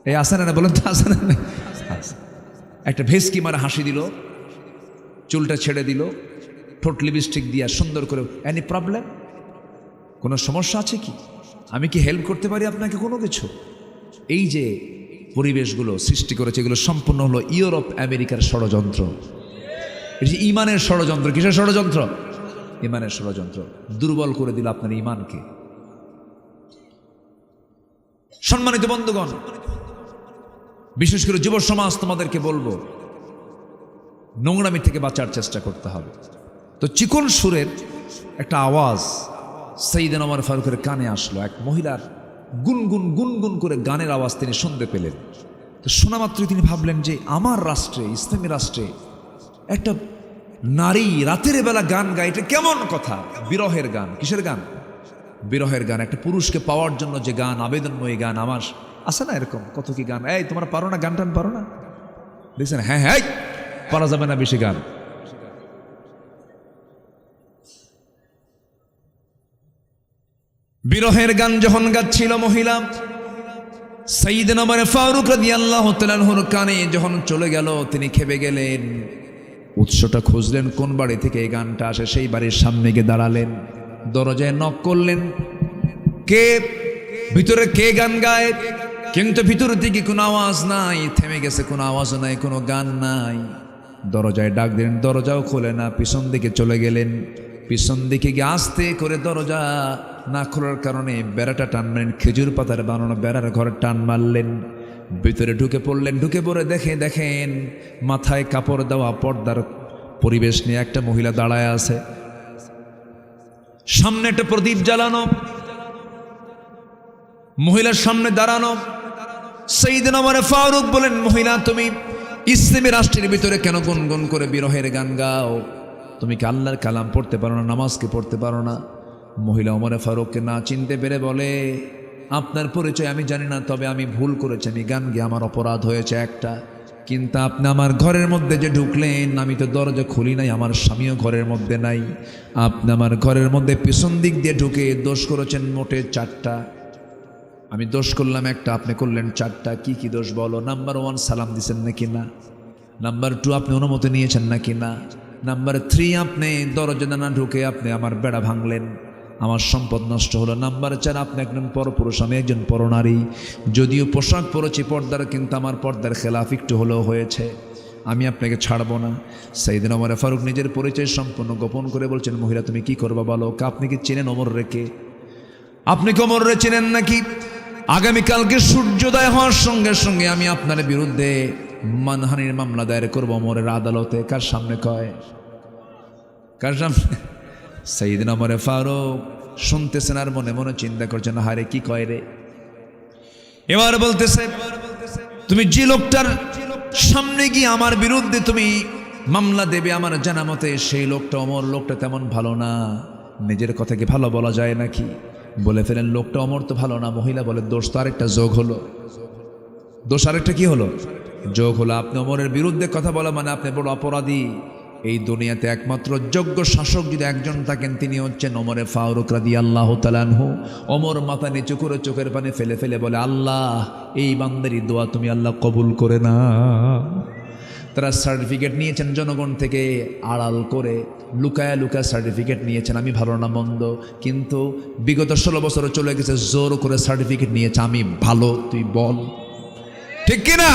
এই আসেন না, বলেন তো আসেন না? একটা ভেসকি মারা হাসি দিল, চুলটা ছেড়ে দিল, ঠোঁট লিপস্টিক দিয়া সুন্দর করে, এনি প্রবলেম, কোনো সমস্যা আছে কি? আমি কি হেল্প করতে পারি আপনাকে কোনো কিছু? এই যে পরিবেশগুলো সৃষ্টি করেছে, এগুলো সম্পূর্ণ হলো ইউরোপ আমেরিকার ষড়যন্ত্র। এটা যে ইমানের ষড়যন্ত্র। কিসের ষড়যন্ত্র? ইমানের ষড়যন্ত্র। দুর্বল করে দিল আপনার ইমানকে। সম্মানিত বন্ধুগণ, বিশেষ করে যুব সমাজ, তোমাদেরকে বলবো নোংরামি থেকে বাঁচার চেষ্টা করতে হবে। তো চিকন সুরের একটা আওয়াজ সাইয়েদনা ওমর ফারুকের কানে আসলো। এক মহিলার গুনগুন গুনগুন করে গানের আওয়াজ তিনি শুনতে পেলেন। তো শোনা মাত্রই তিনি ভাবলেন যে আমার রাষ্ট্রে, ইসলামী রাষ্ট্রে একটা নারী রাতের বেলা গান গায়, এটা কেমন কথা? বিরহের গান। কিসের গান? বিরহের গান। একটা পুরুষকে পাওয়ার জন্য যে গান, আবেদনময়ী গান। আমার আছে না এরকম কত কি গান? এই তোমরা পারো না গান টান? পারো না? দেখছেন? হ্যাঁ হ্যাঁ, পারা যাবে না বেশি গান। বিরহের গান যখন গাচ্ছিল মহিলা, সাইয়েদনা ওমর ফারুক রাদিয়াল্লাহু তাআলা আনহুর কানে যখন চলে গেল, তিনি খেপে গেলেন। উৎসটা খুঁজলেন, কোন বাড়ি থেকে এই গানটা আসে। সেই বাড়ির সামনে গিয়ে দাঁড়ালেন, দরজায় নক করলেন। কে ভিতরে? কে গান গায়? কিন্তু ভিতর থেকে কোনো আওয়াজ নাই, থেমে গেছে, কোনো আওয়াজ নাই, কোনো গান নাই। দরজায় ডাক দিলেন, দরজাও খোলে না। পিছন দিকে চলে গেলেন, পিছন দিকে গিয়ে আস্তে করে দরজা না খোলার কারণে বেড়াটা টানলেন, খেজুর পাতার বানানো বেড়ার ঘরে টান মারলেন, ভিতরে ঢুকে পড়লেন। ঢুকে পড়ে দেখেন মাথায় কাপড় দেওয়া পর্দার পরিবেশ নিয়ে একটা মহিলা দাঁড়ায় আছে, সামনে একটা প্রদীপ জ্বালানো, মহিলার সামনে দাঁড়ানো। সাইয়েদনা ওমর ফারুক বলেন, মহিলা তুমি ইসলামী রাষ্ট্রের ভিতরে কেন গুনগুন করে বিরহের গান গাও? তুমি কি আল্লাহর কালাম পড়তে পারো না? নামাজকে পড়তে পারো না? মহিলা ওমর ফারুককে না চিনতে পেরে বলে, আপনার পরিচয় আমি জানি না, তবে আমি ভুল করেছি, আমি গান গিয়ে আমার অপরাধ হয়েছে একটা। কিন্তু আপনি আমার ঘরের মধ্যে যে ঢুকলেন, আমি তো দরজা খুলি নাই, আমার স্বামীও ঘরের মধ্যে নাই। আপনি আমার ঘরের মধ্যে পিছন দিক দিয়ে ঢুকে দোষ করেছেন মোটে 4টা। আমি দোষ করলাম একটা, আপনি করলেন 4টা। কি কি দোষ বলো? নাম্বার 1, সালাম দিছেন নাকি না? নাম্বার 2, আপনি অনুমতি নিয়েছেন নাকি না? নাম্বার 3, আপনি দরজা না ঢুকে আপনি আমার বেড়া ভাঙলেন, আমার সম্পদ নষ্ট হলো। নাম্বার 4, আপনি একজন পরপুরুষ, আমি একজন পরনারী। যদিও পোশাক পরেছি পর্দার, কিন্তু আমার পর্দার খেলাফ একটু হলেও হয়েছে, আমি আপনাকে ছাড়বো না। সাইয়েদনা ওমর ফারুক নিজের পরিচয় সম্পূর্ণ গোপন করে বলছেন, মহিলা তুমি কি করবা বলো? আপনি কি চেনেন ওমর রেকে? আপনি কি ওমর রে চেনেন নাকি? আগামীকালকে সূর্যোদয় হওয়ার সঙ্গে সঙ্গে আমি আপনার বিরুদ্ধে মানহানির মামলা দায়ের করবো ওমরের আদালতে। কার সামনে কয়? কার সামনে? সাইয়েদনা ওমর ফারুক শুনতেছেন আর মনে মনে চিন্তা করছেন, হারে কি কয় রে। এবার বলতেছে, তুমি যে লোকটার সামনে গিয়ে আমার বিরুদ্ধে তুমি মামলা দেবে, আমার জানা মতে সেই লোকটা ওমর, লোকটা তেমন ভালো না। নিজের কথা কি ভালো বলা যায় নাকি? বলে ফেলেন লোকটা অমর তো ভালো না। মহিলা বলে দোষ তো আরেকটা যোগ হলো, দোষ আরেকটা কি হলো, যোগ হলো। আপনি অমরের বিরুদ্ধে কথা বলা মানে আপনি বড় অপরাধী। এই দুনিয়াতে একমাত্র যোগ্য শাসক যদি একজন থাকেন তিনি হচ্ছেন ওমরে ফারুক রাদিয়াল্লাহু তাআলা আনহু। ওমর মাথা নিচু করে চোখের পানি ফেলে ফেলে বলে, আল্লাহ এই বান্দারই দোয়া তুমি আল্লাহ কবুল করে না। তারা সার্টিফিকেট নিয়েছেন জনগণ থেকে, আড়াল করে লুকায়া লুকায়া সার্টিফিকেট নিয়েছেন আমি ভালো না মন্দ, কিন্তু বিগত 16 বছর চলে গেছে, জোর করে সার্টিফিকেট নিয়েছে আমি ভালো, তুই বল ঠিক কিনা।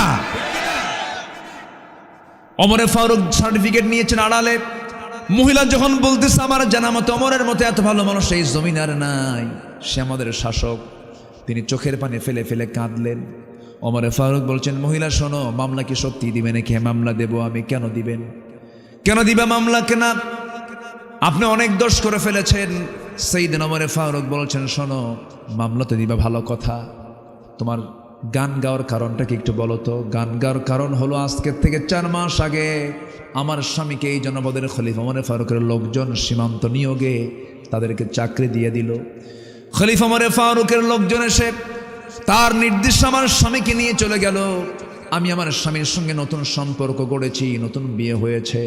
ওমরে ফারুক সার্টিফিকেট নিয়েছেন আড়ালে। মহিলা যখন বলতেছে আমার জানা মতো ওমরের মতো এত ভালো মানুষ এই জমিন আর নাই, সে আমাদের শাসক, তিনি চোখের পানি ফেলে ফেলে কাঁদলেন। ওমরে ফারুক বলছেন, মহিলা শোনো, মামলা কি সত্যি দিবে নাকি? মামলা দেব আমি। কেন দিবেন, কেন দিবে মামলা? কেনা আপনি অনেক দোষ করে ফেলেছেন। সাইয়েদনা ওমরে ফারুক বলছেন, শোনো মামলা তো দিবা ভালো কথা, তোমার গান গাওয়ার কারণটা কি একটু বলো তো? গান গাওয়ার কারণ হলো আজকের থেকে 4 মাস আগে আমার স্বামীকে এই জনপদের খলিফা ওমরে ফারুকের লোকজন সীমান্ত নিয়োগে তাদেরকে চাকরি দিয়ে দিল। খলিফা ওমরে ফারুকের লোকজন এসে তার নির্দেশে আমার স্বামীকে নিয়ে চলে গেল। আমি আমার স্বামীর সঙ্গে নতুন সম্পর্ক গড়েছি, নতুন বিয়ে হয়েছে,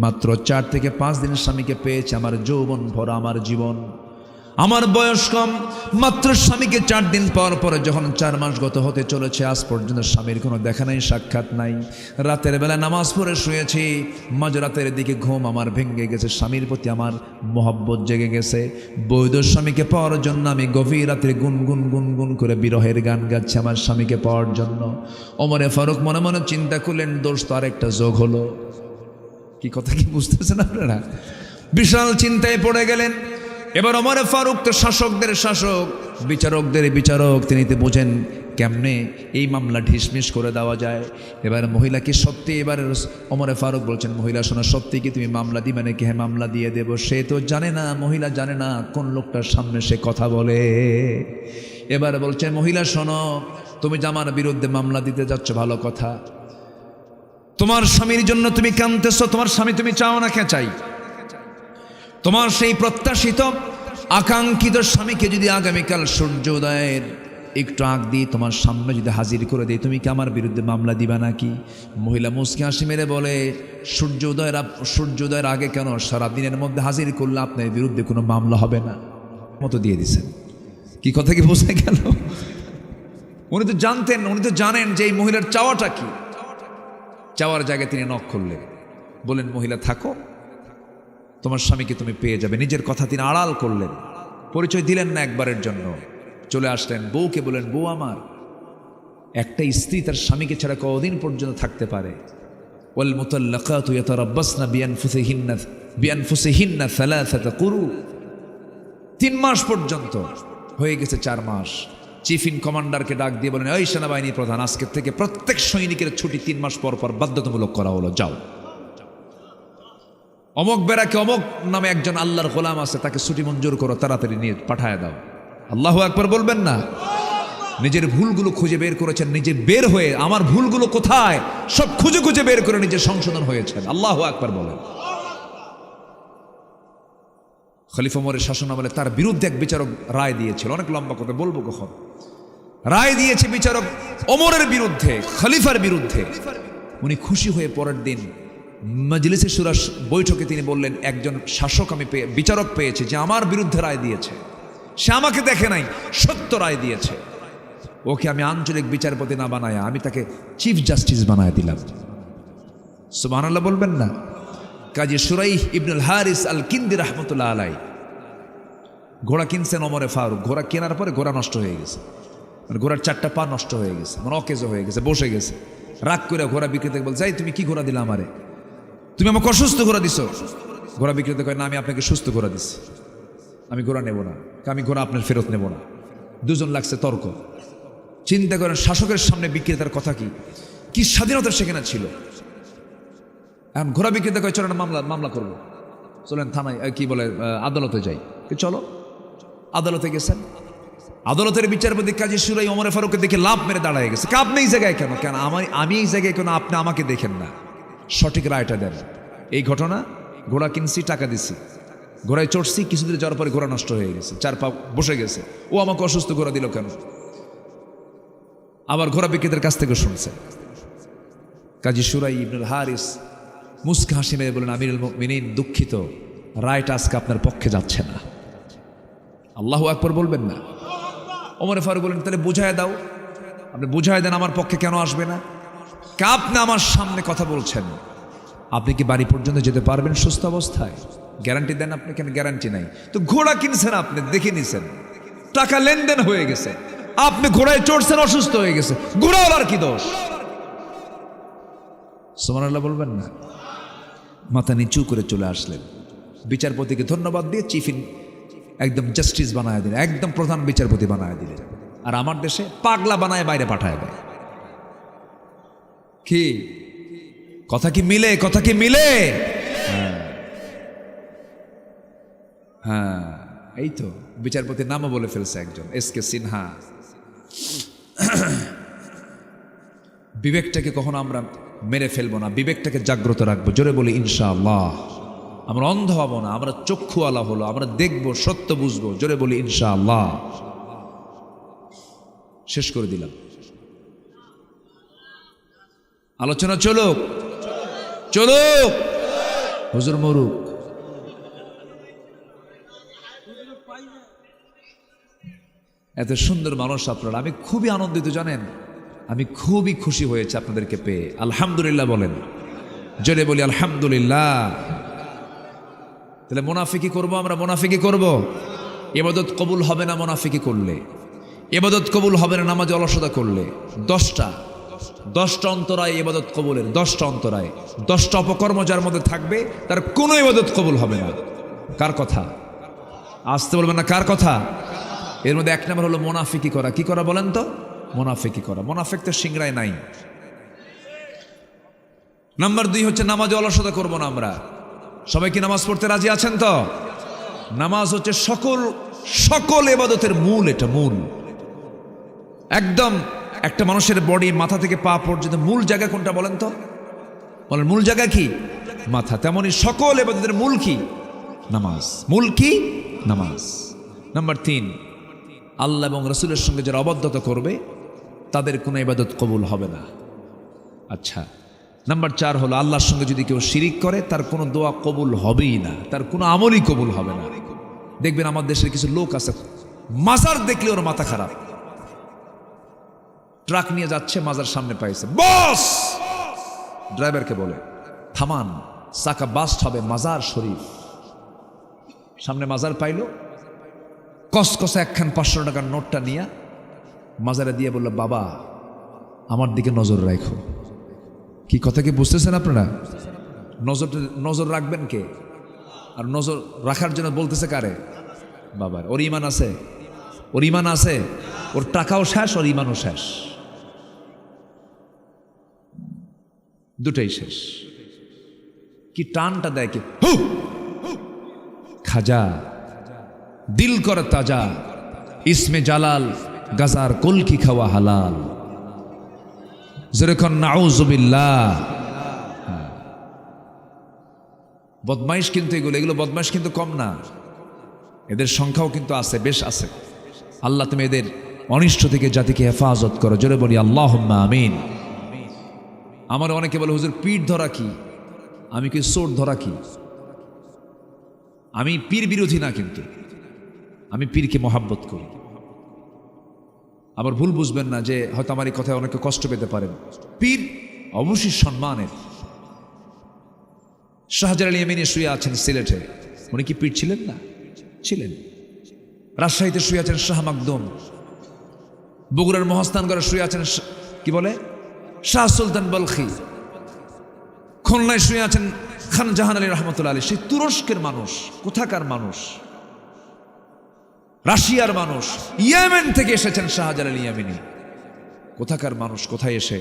মাত্র 4 থেকে 5 দিন স্বামীকে পেয়েছি। আমার যৌবন ভরা আমার জীবন, আমার বয়স কম, মাত্র স্বামীকে 4 দিন পর পরে যখন 4 মাস গত হতে চলেছে, আজ পর্যন্ত স্বামীর কোনো দেখা নাই, সাক্ষাৎ নাই। রাতের বেলা নামাজ পড়ে শুয়েছি, মাঝরাতের দিকে ঘুম আমার ভেঙে গেছে, স্বামীর প্রতি আমার মহব্বত জেগে গেছে। বৈধ স্বামীকে পাওয়ার জন্য আমি গভীর রাত্রে গুনগুন গুনগুন করে বিরহের গান গাচ্ছি আমার স্বামীকে পাওয়ার জন্য। ওমরে ফারুক মনে মনে চিন্তা করলেন, দোষ তো আরেকটা যোগ হলো। কি কথা কি বুঝতেছেন আপনারা? বিশাল চিন্তায় পড়ে গেলেন। এবার ওমরে ফারুক তো শাসকদের শাসক, বিচারকদের বিচারক, তিনি তো বোঝেন কেমনে এই মামলা ঢিসমিস করে দেওয়া যায়। এবার মহিলা কি সত্যি, এবার ওমরে ফারুক বলছেন, মহিলা শোনো, সত্যি কি তুমি মামলা দিবে নাকি? হ্যাঁ মামলা দিয়ে দেব। সে তো জানে না, মহিলা জানে না কোন লোকটার সামনে সে কথা বলে। এবার বলছে, মহিলা শোনো, তুমি যে আমার বিরুদ্ধে মামলা দিতে যাচ্ছ ভালো কথা, তোমার স্বামীর জন্য তুমি কাঁদতেছো, তোমার স্বামী তুমি চাও না কে চাই? তোমার সেই প্রত্যাশিত আকাঙ্ক্ষিত স্বামীকে যদি আগামীকাল সূর্যোদয়ের একটু আগ দিয়ে তোমার সামনে যদি হাজির করে দেয়, তুমি কি আমার বিরুদ্ধে মামলা দিবা নাকি? মহিলা মুচকি হাসি মেরে বলে, সূর্যোদয়ের আগে কেন, সারাদিনের মধ্যে হাজির করলে আপনার বিরুদ্ধে কোনো মামলা হবে না। মতো দিয়ে দিছেন। কি কথা কি বোঝা গেল? উনি তো জানতেন, উনি তো জানেন যে এই মহিলার চাওয়াটা কি। চাওয়ার জায়গায় তিনি নখ করলেন, বলেন, মহিলা থাকো, তোমার স্বামীকে তুমি পেয়ে যাবে। নিজের কথা তিনি আড়াল করলেন, পরিচয় দিলেন না একবারের জন্য। চলে আসলেন, বউকে বলেন, বউ আমার, একটা স্ত্রী তার স্বামীকে ছাড়া কতদিন পর্যন্ত থাকতে পারে? ওয়াল মুতাল্লাকাতু ইয়াতারাব্বাসনা বিআনফুসিহিন্না সালাসাতা কুরু। 3 মাস পর্যন্ত হয়ে গেছে, 4 মাস। চিফ ইন কমান্ডারকে ডাক দিয়ে বলেন, এই সেনাবাহিনী প্রধান, আজকের থেকে প্রত্যেক সৈনিকের ছুটি 3 মাস পর পর বাধ্যতামূলক করা হলো, যাও। অমক বেড়াকে অমক নামে একজন আল্লাহর গোলাম আছে, তাকে ছুটি মঞ্জুর করো, তাড়াতাড়ি নিয়ে পাঠায় দাও। আল্লাহু আকবার বলবেন না? নিজের ভুলগুলো খুঁজে বের করেছেন, নিজে বের হয়ে আমার ভুলগুলো কোথায় সব খুঁজে খুঁজে বের করে নিজে সংশোধন হয়েছেন। আল্লাহু আকবার বলেন। খলিফা ওমরের শাসনামলে তার বিরুদ্ধে এক বিচারক রায় দিয়েছিল, অনেক লম্বা কথা বলবো কখন। রায় দিয়েছে বিচারক ওমরের বিরুদ্ধে, খলিফার বিরুদ্ধে। উনি খুশি হয়ে পরের দিন মজলিসে শুরা বৈঠকে তিনি বললেন, একজন শাসক আমি বিচারক পেয়েছি যে আমার বিরুদ্ধে রায় দিয়েছে, সে আমাকে দেখে নাই, সত্য রায় দিয়েছে। ওকে আমি আঞ্চলিক বিচারপতি না বানায় আমি তাকে চিফ জাস্টিস বানায় দিলাম। সুবহানাল্লাহ বলবেন না? কাজী শুরাইহ ইবনুল হারিস আল কিন্দি রাহমাতুল্লাহ আলাই ঘোড়া কিনছেন ওমরে ফারুক। ঘোড়া কেনার পরে ঘোড়া নষ্ট হয়ে গেছে, মানে ঘোড়ার 4টা পা নষ্ট হয়ে গেছে, মানে অকেজো হয়ে গেছে, বসে গেছে। রাগ করে ঘোড়া বিক্রেতাকে বলছে, এই তুমি কি ঘোড়া দিলা আমারে? তুমি আমাকে অসুস্থ ঘোড়া দিছো। ঘোড়া বিক্রেতা কয়, না আমি আপনাকে সুস্থ ঘোড়া দিচ্ছি, আমি ঘোড়া নেব না, আমি ঘোড়া আপনার ফেরত নেব না। দুজন লাগছে তর্ক। চিন্তা করেন, শাসকের সামনে বিক্রেতার কথা কি স্বাধীনতা সেখানে ছিল। এখন ঘোড়া বিক্রেতা কয়, চলো না মামলা করবো, চলেন থানায়, কি বলে আদালতে যাই। চলো, আদালতে গেছেন। আদালতের বিচারপতি কাজী শুরাই ওমরে ফারুককে দেখে লাভ মেরে দাঁড়ায় গেছে। আপনি এই জায়গায় কেন? কেন আমি এই জায়গায় কেন? আপনি আমাকে দেখেন না, সঠিক রায়টা দেন। এই ঘটনা, ঘোড়া কিনছি, টাকা দিছি, ঘোড়ায় চড়ছি, কিছুদিন যাওয়ার পরে ঘোড়া নষ্ট হয়ে গেছে, 4 পা বসে গেছে। ও আমাকে অসুস্থ ঘোড়া দিল কেন? আবার ঘোড়া বিক্রেতার কাছ থেকে শুনছে। কাজী সুরাই ইবনুল হারিস মুস্কা হাসি মেরে বলেন, আমিরুল মুমিনিন, দুঃখিত, রায়টা আজকে আপনার পক্ষে যাচ্ছে না। আল্লাহু আকবার বলবেন না? ওমর ফারুক বলেন, তাহলে বুঝায় দাও, আপনি বুঝায় দেন আমার পক্ষে কেন আসবে না? আপনি আমার সামনে কথা বলছেন, আপনি কি বাড়ি পর্যন্ত যেতে পারবেন সুস্থ অবস্থায়? গ্যারান্টি দেন আপনি? কেন গ্যারান্টি নাই? তো ঘোড়া কিনছেন আপনি, দেখে নিছেন, টাকা লেনদেন হয়ে গেছে, আপনি ঘোড়ায় চড়ছেন, অসুস্থ হয়ে গেছে, ঘোড়াওয়ালার কি দোষ? সুবহানাল্লাহ বলবেন না? মাথা নিচু করে চলে আসলেন, বিচারপতিকে ধন্যবাদ দিয়ে একদম জাস্টিস বানায় দিলেন, একদম প্রধান বিচারপতি বানায় দিলেন। আর আমার দেশে পাগলা বানায় বাইরে পাঠায় দেয়। কি কথা কি মিলে? কথা কি মিলে? হ্যাঁ, এই তো বিচারপতির নামও বলে ফেলছে একজন, এসকে সিনহা। বিবেকটাকে কখনো আমরা মেরে ফেলবো না, বিবেকটাকে জাগ্রত রাখবো। জোরে বলি ইনশাআল্লাহ। আমরা অন্ধ হব না, আমরা চক্ষুওয়ালা হলো, আমরা দেখবো, সত্য বুঝবো। জোরে বলি ইনশাআল্লাহ। শেষ করে দিলাম, আলোচনা চলুক, চলুক, হুজুর মরুক। এত সুন্দর মানুষ আপনারা, আমি খুবই আনন্দিত জানেন, আমি খুবই খুশি হয়েছে আপনাদেরকে পেয়ে। আলহামদুলিল্লাহ বলেন, জোরে বলি আলহামদুলিল্লাহ। তাহলে মুনাফিকি করবো আমরা? মুনাফিকি করব? ইবাদত কবুল হবে না মুনাফিকি করলে, ইবাদত কবুল হবে না নামাজে অলসতা করলে। 10টা অন্তরায় ইবাদত কবুলের, 10টা অন্তরায়, 10টা অপকর্ম যার মধ্যে থাকবে তার কোনো ইবাদত কবুল হবে না। কার কথা? আসতে বলবেন না, কার কথা? এর মধ্যে 1 নম্বর হলো মুনাফিকি করা। কি করা বলেন তো? মুনাফিকি করা। মুনাফিক তো সিংড়ায় নাই। নাম্বার 2 হচ্ছে নামাজে অলসতা করব না আমরা। সবাই কি নামাজ পড়তে রাজি আছেন তো? নামাজ হচ্ছে সকল ইবাদতের মূল। এটা মূল, একদম একটা মানুষের বডি মাথা থেকে পা পর্যন্ত মূল জায়গা কোনটা বলেন তো? বলেন, মূল জায়গা কি? মাথা। তেমনি সকল ইবাদতের মূল কি? নামাজ। মূল কি? নামাজ। নাম্বার 3, আল্লাহ এবং রাসূলের সঙ্গে যারা অবদ্ধতা করবে তাদের কোনো ইবাদত কবুল হবে না। আচ্ছা, নাম্বার 4 হলো আল্লাহর সঙ্গে যদি কেউ শিরিক করে তার কোনো দোয়া কবুল হবেই না, তার কোনো আমলই কবুল হবে না। দেখবেন আমার দেশের কিছু লোক আছে, মাজার দেখলে ওর মাথা খারাপ। ট্রাক নিয়ে যাচ্ছে, মাজার সামনে পাইছে, বস ড্রাইভারকে বলে, থামান, চাকা বাস্ট হবে, মাজার শরীফ। সামনে মাজার পাইলো, কসকসে একখান 500 টাকার নোটটা নিয়ে মাজারে দিয়ে বলল, বাবা আমার দিকে নজর রাখো। কি কথা কি বুঝতেছেন আপনারা? নজর রাখবেন কে? আর নজর রাখার জন্য বলতেছে কারে? বাবার। ওর ইমান আছে, ওর ইমান আছে, ওর টাকাও শেষ, ওর ইমানও শেষ, দুটাই শেষ। কি টানটা দেয় কি! খাজা দিল করে তাজা, ইসমে জালাল গাজার কলকি খাওয়া হালাল। যেরকম নাউজুবিল্লাহ। বদমাইশ কিন্তু এগুলো বদমাইশ কিন্তু কম না, এদের সংখ্যাও কিন্তু আছে, বেশ আছে। আল্লাহ তুমি এদের অনিষ্ট থেকে জাতিকে হেফাজত করো। জোরে বলি আল্লাহুম্মা আমিন। আমার অনেকে বলে, হুজুর পীর ধরা কি? আমি কি সোট ধরা কি? আমি পীর বিরোধী না, কিন্তু আমি পীরকে মহাব্বত করি। আবার ভুল বুঝবেন না যে হয়তো আমার এই কথায় অনেকে কষ্ট পেতে পারেন। পীর অবশ্যই সম্মানের। শাহজালাল ইয়ামিনী শুয়ে আছেন সিলেটে, উনি কি পীর ছিলেন না? ছিলেন। রাজশাহীতে শুয়ে আছেন শাহ মাকদুম, বগুড়ার মহাস্থানগড়ে শুয়ে আছেন কি বলে শাহ সুলতান বলখি, খুলনায় শুয়ে আছেন খান জাহান আলী রহমতুল্লাহ আলী। সেই তুরস্কের মানুষ, কোথাকার মানুষ? রাশিয়ার মানুষ, ইয়েমেন থেকে এসেছেন শাহজালাল ইয়ামিনী। কোথাকার মানুষ? কোথায় এসে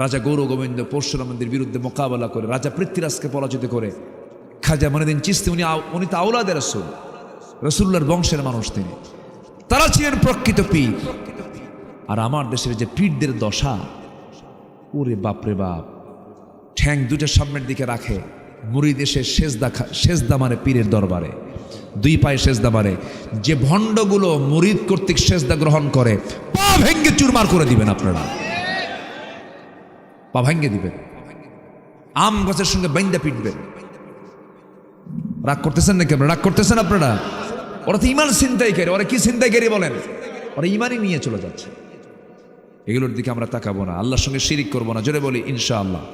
রাজা গৌর গোবিন্দ পরশুরামদের বিরুদ্ধে মোকাবেলা করে, রাজা পৃথ্বীরাজকে পরাজিত করে, খাজা মনিউদ্দিন চিশতি, উনি তো আওলাদে রাসূল, রাসূলুল্লাহর বংশের মানুষ তিনি। তারা ছিলেন প্রকৃত পীর। আর আমার দেশের যে পীরদের দশা, ওরে বাপরে বাপ, ঠ্যাং দুটো সামনের দিকে রাখে, মুরিদ এসে সেজদা মানে পীরের দরবারে, দুই পায়ে সেজদা মারে। যে ভণ্ডগুলো মুরিদ কর্তৃক সেজদা গ্রহণ করে পা ভেঙ্গে চুরমার করে দিবেন আপনারা, পা ভেঙ্গে দিবেন, আম গাছের সঙ্গে বাইন্দা পিটবেন। রাগ করতেছেন নাকি আপনারা? রাগ করতেছেন আপনারা? ওরা তো ইমান ছিনতাইকারী। ওরা কি ছিনতাইকারী বলেন? ওরা ইমানই নিয়ে চলে যাচ্ছে। এগুলোর দিকে আমরা তাকাবো না, আল্লাহর সঙ্গে শিরিক করবো না। জোরে বলি ইনশাআল্লাহ।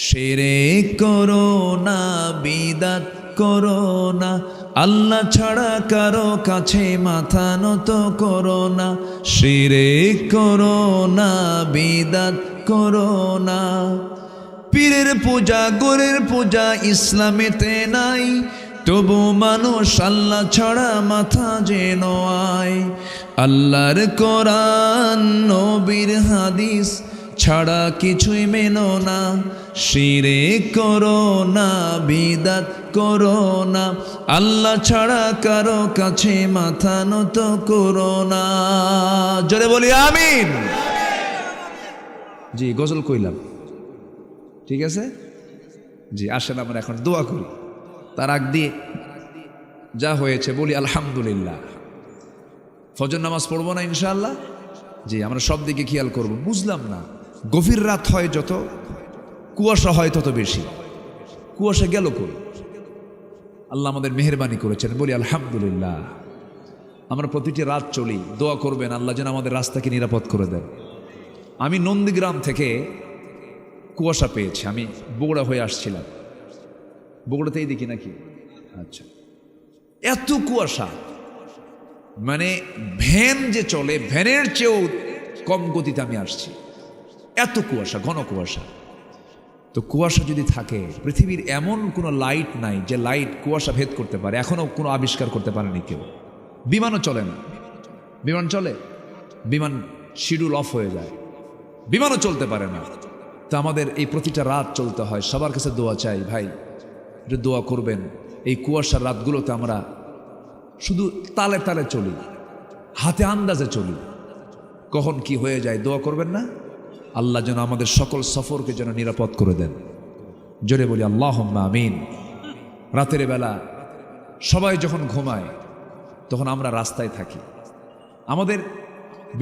শিরিক করো না, বিদআত করো না, আল্লাহ ছাড়া কারো কাছে মাথা নত করো না। শিরিক করো না, বিদআত করো না। পীরের পূজা গোরের পূজা ইসলামেতে নাই, তবু মানুষ আল্লাহ ছাড়া মাথা যে নোয়ায়। আল্লাহর কোরআন নবীর হাদিস ছাড়া কিছুই মেনো না। শিরিক করো না, বিদআত করো না, আল্লাহ ছাড়া কারো কাছে মাথা নত করো না। জোরে বলি আমিন। জি, গজল কইলাম, ঠিক আছে জি। আসেন আমরা এখন দোয়া করি। তার আগ দিয়ে যা হয়েছে বলি আলহামদুলিল্লাহ। ফজর নামাজ পড়বো না ইনশাআল্লাহ? জি, আমরা সব দিকে খেয়াল করব। বুঝলাম না, গভীর রাত হয় যত, কুয়াশা হয় তত বেশি। কুয়াশা গেল কই? আল্লাহ আমাদের মেহেরবানি করেছেন, বলি আলহামদুলিল্লাহ। আমরা প্রতিটি রাত চলি, দোয়া করবেন আল্লাহ যেন আমাদের রাস্তাকে নিরাপদ করে দেন। আমি নন্দীগ্রাম থেকে কুয়াশা পেয়েছি, আমি বগুড়া হয়ে আসছিলাম। বগুড়াতেই দেখি নাকি? আচ্ছা, এত কুয়াশা, মানে ভ্যান যে চলে ভ্যানের চেয়েও কম গতিতে আমি আসছি। এত কুয়াশা, ঘন কুয়াশা। তো কুয়াশা যদি থাকে, পৃথিবীর এমন কোনো লাইট নাই যে লাইট কুয়াশা ভেদ করতে পারে, এখনো কোনো আবিষ্কার করতে পারেনি কেউ। বিমানও চলে না। বিমান চলে, বিমান শিডিউল অফ হয়ে যায়, বিমানও চলতে পারে না। তো আমাদের এই প্রতিটা রাত চলতে হয়। সবার কাছে দোয়া চাই, ভাই একটু দোয়া করবেন। এই কুয়াশার রাতগুলোতে আমরা শুধু তালে তালে চলি, হাতে আন্দাজে চলি, কখন কি হয়ে যায়। দোয়া করবেন না? আল্লাহ যেন আমাদের সকল সফরকে যেন নিরাপদ করে দেন। জোরে বলি আল্লাহুম্মা আমিন। রাতের বেলা সবাই যখন ঘুমায় তখন আমরা রাস্তায় থাকি। আমাদের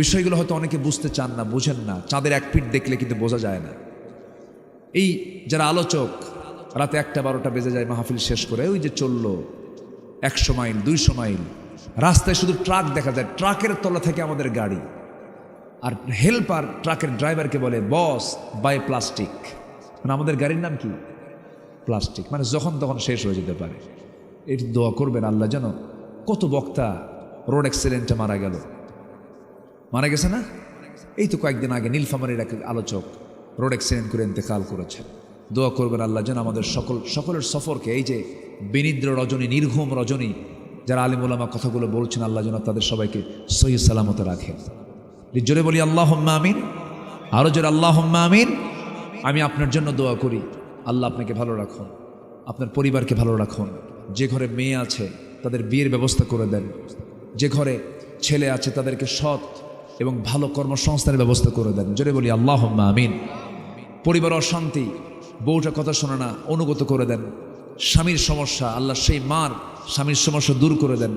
বিষয়গুলো হয়তো অনেকে বুঝতে চান না, বোঝেন না। চাঁদের এক পিঠ দেখলে কিন্তু বোঝা যায় না। এই যারা আলোচক, রাতে 1টা-12টা বেজে যায় মাহফিল শেষ করে, ওই যে চললো 100 মাইল 200 মাইল, রাস্তায় শুধু ট্রাক দেখা যায়, ট্রাকের তলা থেকে আমাদের গাড়ি। আর হেল্পার ট্রাকের ড্রাইভারকে বলে বস বাই প্লাস্টিক। মানে আমাদের গাড়ির নাম কি? প্লাস্টিক। মানে যখন তখন শেষ হয়ে যেতে পারে। এটি দোয়া করবেন আল্লাহ যেন। কত বক্তা রোড অ্যাক্সিডেন্টে মারা গেল, মারা গেছে না? এই তো কয়েকদিন আগে নীলফামারীর এক আলোচক রোড অ্যাক্সিডেন্ট করে ইন্তেকাল করেছেন। দোয়া করবেন আল্লাহ যেন আমাদের সকলের সফরকে, এই যে বিনিদ্র রজনী, নির্ঘুম রজনী, যারা আলিম ওলামা কথাগুলো বলছেন, আল্লাহ যেন তাদের সবাইকে সহি সালামতে রাখেন। জোরে বলি আল্লাহুম্মা আমিন। আরো জোরে আল্লাহুম্মা আমিন। আমি আপনার জন্য দোয়া করি, আল্লাহ আপনাকে ভালো রাখুন, আপনার পরিবারকে ভালো রাখুন। যে ঘরে মেয়ে আছে তাদের বিয়ের ব্যবস্থা করে দেন। যে ঘরে ছেলে আছে তাদেরকে সৎ এবং ভালো কর্মসংস্থানের ব্যবস্থা করে দেন। জোরে বলি আল্লাহুম্মা আমিন। পরিবার অশান্তি, বউটা কথা শোনে না, অনুগত করে দেন। স্বামীর সমস্যা, আল্লাহ সেই মার স্বামীর সমস্যা দূর করে দেন।